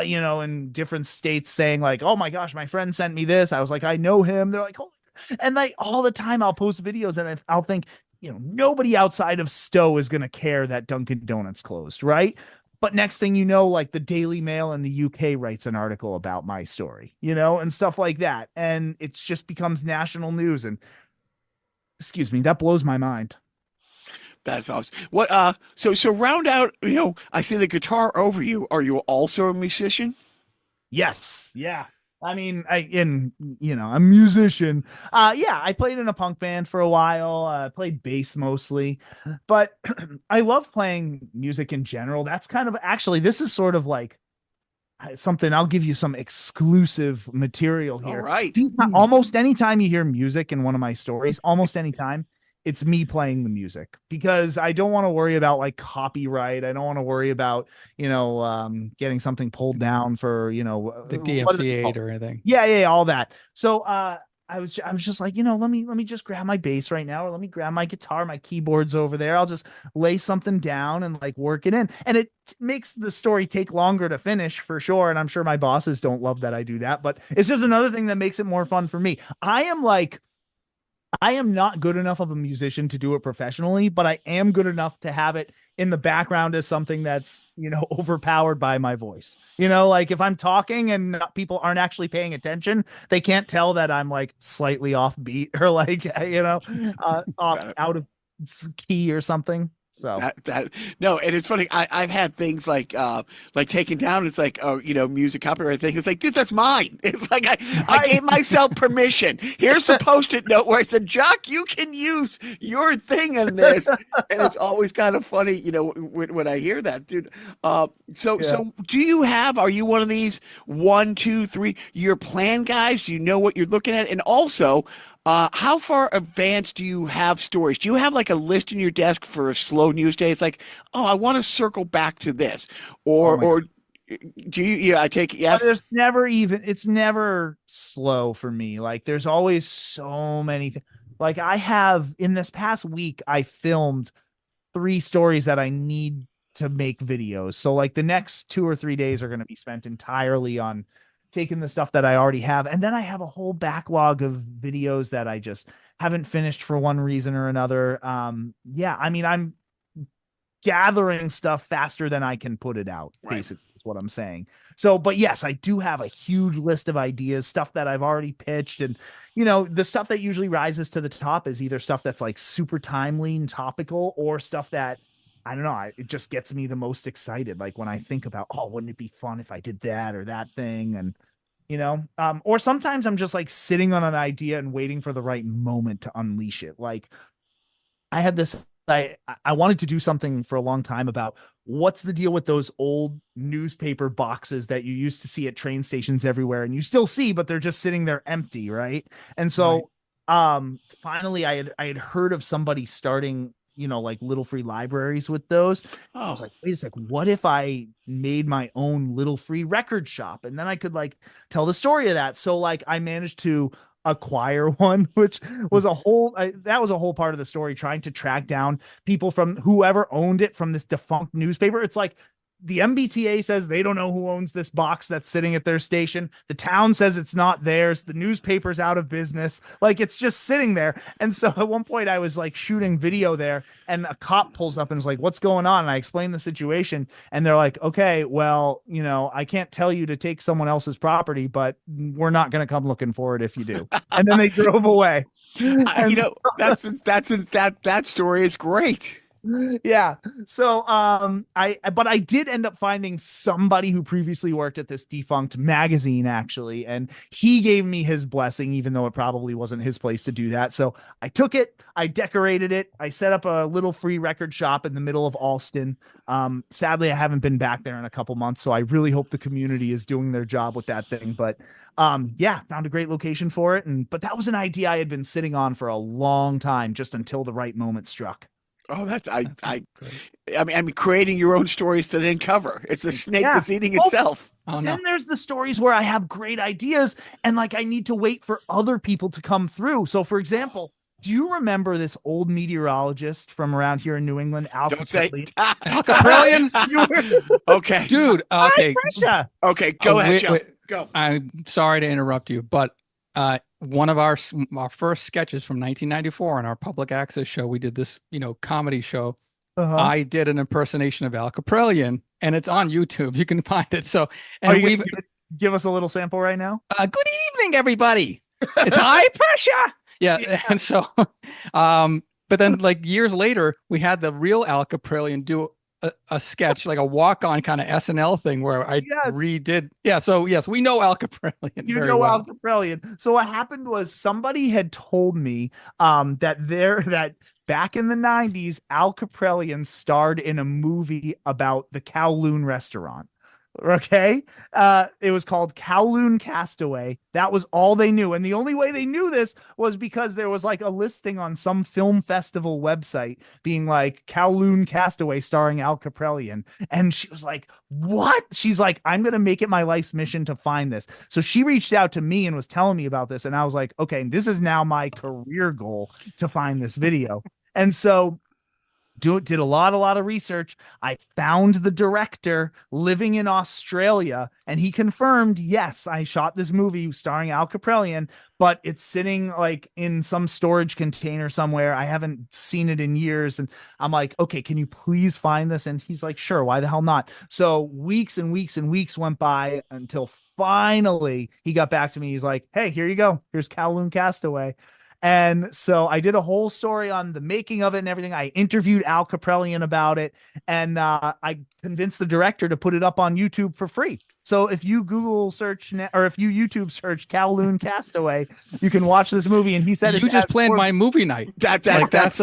in different states saying like, oh my gosh, my friend sent me this. I was like, I know him. They're like, oh, and like all the time I'll post videos and I'll think, nobody outside of Stow is going to care that Dunkin' Donuts closed, right? But next thing you know, like the Daily Mail in the UK writes an article about my story, and stuff like that. And it just becomes national news. And excuse me, that blows my mind. That's awesome. What so round out, I see the guitar over you. Are you also a musician? Yes. Yeah. I mean, I'm a musician. Yeah, I played in a punk band for a while. Played bass mostly, but I love playing music in general. That's kind of actually, this is sort of like something. I'll give you some exclusive material here. All right. Almost anytime you hear music in one of my stories, almost anytime, it's me playing the music, because I don't want to worry about like copyright. I don't want to worry about, getting something pulled down for, The what is it DMCA called? or anything. Yeah, all that. So I was just like, let me just grab my bass right now, or let me grab my guitar, my keyboard's over there. I'll just lay something down and like work it in. And it makes the story take longer to finish for sure. And I'm sure my bosses don't love that I do that, but it's just another thing that makes it more fun for me. I am not good enough of a musician to do it professionally, but I am good enough to have it in the background as something that's, overpowered by my voice. Like if I'm talking and people aren't actually paying attention, they can't tell that I'm like slightly off beat or like, out of key or something. So No, and it's funny. I've had things like taken down. It's like, oh, music copyright thing. It's like, dude, that's mine. It's like I gave myself permission. Here's the post-it note where I said, Jacques, you can use your thing in this, and it's always kind of funny, when I hear that, dude. So are you one of these 1, 2, 3 year plan guys? Do you know what you're looking at? And also, how far advanced do you have stories? Do you have like a list in your desk for a slow news day? It's like, oh, I want to circle back to this, or do you? Yeah, I take it. Yes. It's never slow for me. Like there's always so many things. Like I have in this past week, I filmed 3 stories that I need to make videos. So like the next 2 or 3 days are going to be spent entirely on taking the stuff that I already have. And then I have a whole backlog of videos that I just haven't finished for one reason or another. Yeah, I mean, I'm gathering stuff faster than I can put it out, basically is what I'm saying. So, but yes, I do have a huge list of ideas, stuff that I've already pitched. And, the stuff that usually rises to the top is either stuff that's like super timely and topical, or stuff that, I don't know, it just gets me the most excited. Like when I think about, oh, wouldn't it be fun if I did that or that thing? And, or sometimes I'm just like sitting on an idea and waiting for the right moment to unleash it. Like I had this, I wanted to do something for a long time about what's the deal with those old newspaper boxes that you used to see at train stations everywhere, and you still see, but they're just sitting there empty. Right. And so, finally I had heard of somebody starting, like little free libraries with those. I was like, wait a sec, what if I made my own little free record shop? And then I could like tell the story of that. So like I managed to acquire one, which was a whole part of the story, trying to track down people from whoever owned it from this defunct newspaper. It's like the MBTA says they don't know who owns this box that's sitting at their station. The town says it's not theirs. The newspaper's out of business. Like it's just sitting there. And so at one point I was like shooting video there, and a cop pulls up and is like, what's going on? And I explained the situation, and they're like, okay, well, I can't tell you to take someone else's property, but we're not going to come looking for it if you do. And then they drove away. That story is great. Yeah. So I did end up finding somebody who previously worked at this defunct magazine, actually, and he gave me his blessing, even though it probably wasn't his place to do that. So I took it, I decorated it, I set up a little free record shop in the middle of Alston. Sadly, I haven't been back there in a couple months, so I really hope the community is doing their job with that thing. But yeah, found a great location for it. But that was an idea I had been sitting on for a long time, just until the right moment struck. Oh, I mean, creating your own stories to then cover. It's the snake that's eating itself. Oh, no. Then there's the stories where I have great ideas and like I need to wait for other people to come through. So, for example, do you remember this old meteorologist from around here in New England, Al Don't say. Alcaprillion? Okay. Dude, okay. Pressure. Okay. Go ahead, Joe. Wait. Go. I'm sorry to interrupt you, but one of our first sketches from 1994 on our public access show, we did this, comedy show. I did an impersonation of Alcaprillion, and it's on YouTube. You can find it. So, and we've give us a little sample right now. Good evening, everybody. It's high pressure. Yeah. And so, but then like years later, we had the real Alcaprillion do a sketch, like a walk-on kind of SNL thing where I redid. Yeah. So yes, we know Alcaprillion. You know well. Alcaprillion. So what happened was somebody had told me that back in the 90s, Alcaprillion starred in a movie about the Kowloon restaurant. Okay. It was called Kowloon Castaway. That was all they knew. And the only way they knew this was because there was like a listing on some film festival website being like Kowloon Castaway starring Alcaprillion. And she was like, what? She's like, I'm going to make it my life's mission to find this. So she reached out to me and was telling me about this. And I was like, okay, this is now my career goal to find this video. And so did a lot of research. I found the director living in Australia, and he confirmed, yes, I shot this movie starring Alcaprillion, but it's sitting like in some storage container somewhere. I haven't seen it in years. And I'm like, okay, can you please find this? And he's like, sure, why the hell not? So weeks and weeks and weeks went by until finally he got back to me. He's like, hey, here you go. Here's Kowloon Castaway. And so I did a whole story on the making of it and everything. I interviewed Alcaprillion about it, and I convinced the director to put it up on YouTube for free. So if you Google search or if you YouTube search Kowloon Castaway, you can watch this movie. And he said, you just planned my movie night. That's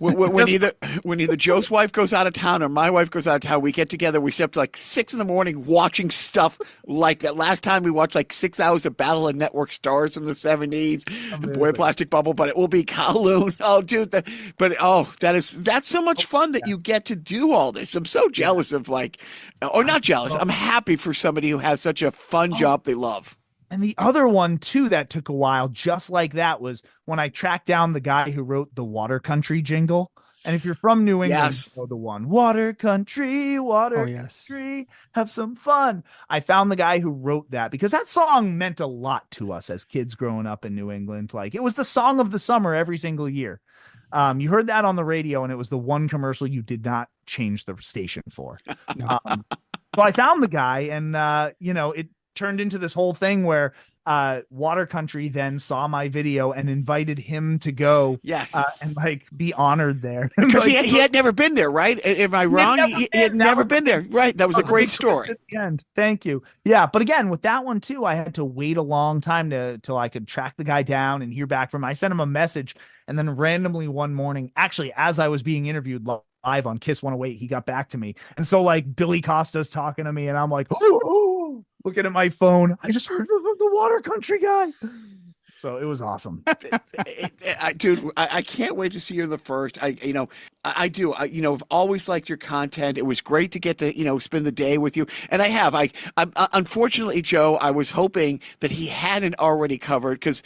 when either Joe's wife goes out of town or my wife goes out of town, we get together. We stay up to like 6 a.m. watching stuff like that. Last time we watched like 6 hours of Battle of Network Stars from the 70s, and Boy Plastic Bubble. But it will be Kowloon. Oh, dude, that's so much fun that you get to do all this. I'm so jealous of not jealous. I'm happy for somebody who has such a fun job they love. And the other one too that took a while, just like that, was when I tracked down the guy who wrote the Water Country jingle. And if you're from New England, you know the one, Water Country, Country, have some fun. I found the guy who wrote that because that song meant a lot to us as kids growing up in New England. Like, it was the song of the summer every single year. You heard that on the radio, and it was the one commercial you did not change the station for. So I found the guy, and it turned into this whole thing where Water Country then saw my video and invited him to go and like be honored there. Because he had never been there, right? Am I wrong? He had never been there. Right. That was a great story. At the end. Thank you. Yeah. But again, with that one too, I had to wait a long time till I could track the guy down and hear back from him. I sent him a message, and then randomly one morning, actually, as I was being interviewed live on Kiss 108, he got back to me. And so like Billy Costa's talking to me, and I'm like, looking at my phone. I just heard from the Water Country guy. So it was awesome. Dude, I can't wait to see you in the first. I do. I've always liked your content. It was great to get to, spend the day with you. And I have. I'm unfortunately, Joe, I was hoping that he hadn't already covered because,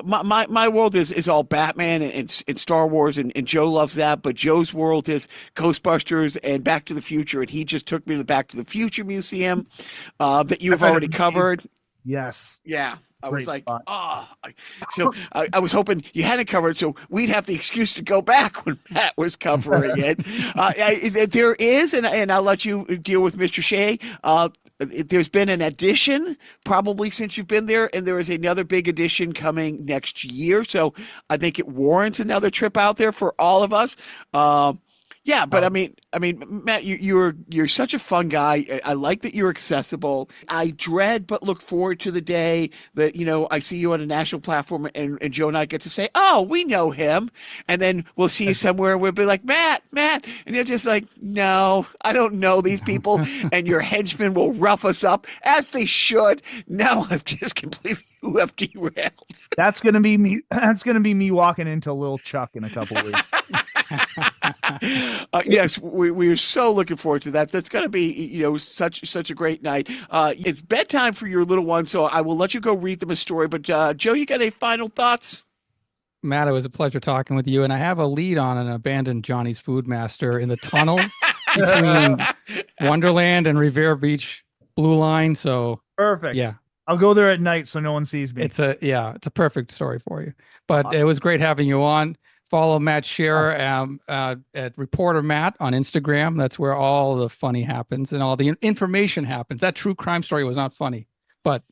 my world is all Batman and Star Wars, and Joe loves that. But Joe's world is Ghostbusters and Back to the Future, and he just took me to the Back to the Future Museum that you have already covered. Yes. Yeah. I was like, so I was hoping you hadn't covered, so we'd have the excuse to go back when Matt was covering it. There is, and I'll let you deal with Mr. Shea. There's been an addition probably since you've been there, and there is another big addition coming next year. So I think it warrants another trip out there for all of us. Yeah, but I mean, Matt, you're such a fun guy. I like that you're accessible. I dread but look forward to the day that, I see you on a national platform and Joe and I get to say, oh, we know him. And then we'll see you somewhere and we'll be like, Matt. And you're just like, no, I don't know these people. And your henchmen will rough us up as they should. Now I've just completely derailed. That's going to be me. That's going to be me walking into Lil Chuck in a couple weeks. Yes, we are so looking forward to that. That's going to be, such a great night. It's bedtime for your little one, so I will let you go read them a story. But Joe, you got any final thoughts? Matt, it was a pleasure talking with you. And I have a lead on an abandoned Johnny's Food Master in the tunnel between Wonderland and Revere Beach Blue Line. So Perfect. yeah, I'll go there at night so no one sees me. it's a perfect story for you. But it was great having you on. Follow Matt Shearer at Reporter Matt on Instagram. That's where all the funny happens and all the information happens. That true crime story was not funny, but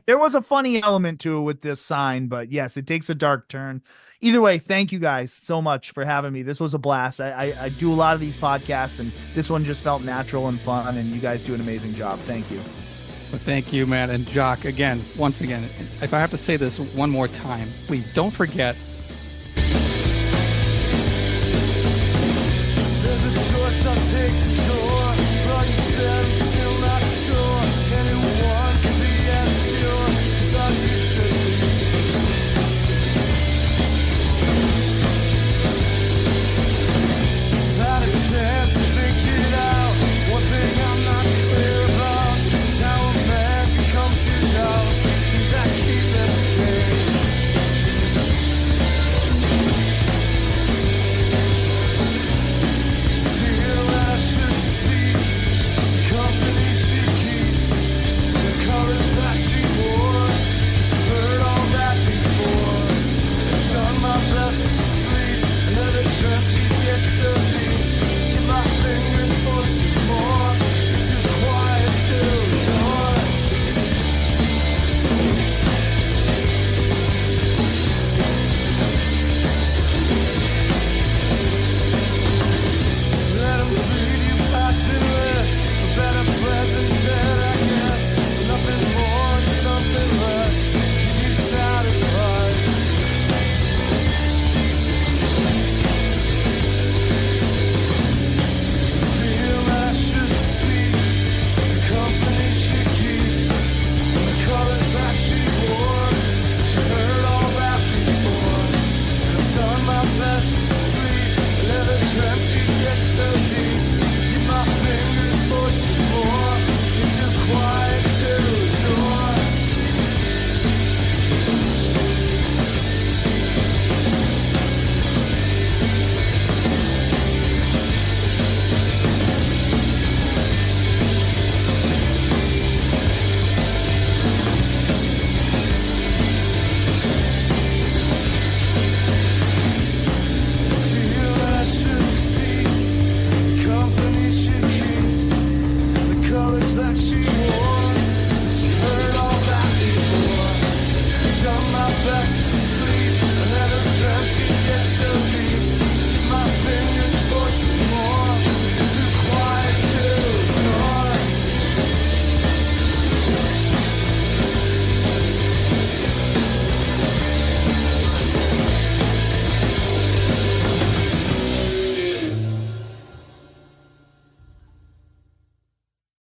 there was a funny element to it with this sign, but yes, it takes a dark turn. Either way, thank you guys so much for having me. This was a blast. I do a lot of these podcasts, and this one just felt natural and fun, and you guys do an amazing job. Thank you. Well, thank you, Matt. And Jacques, once again, if I have to say this one more time, please don't forget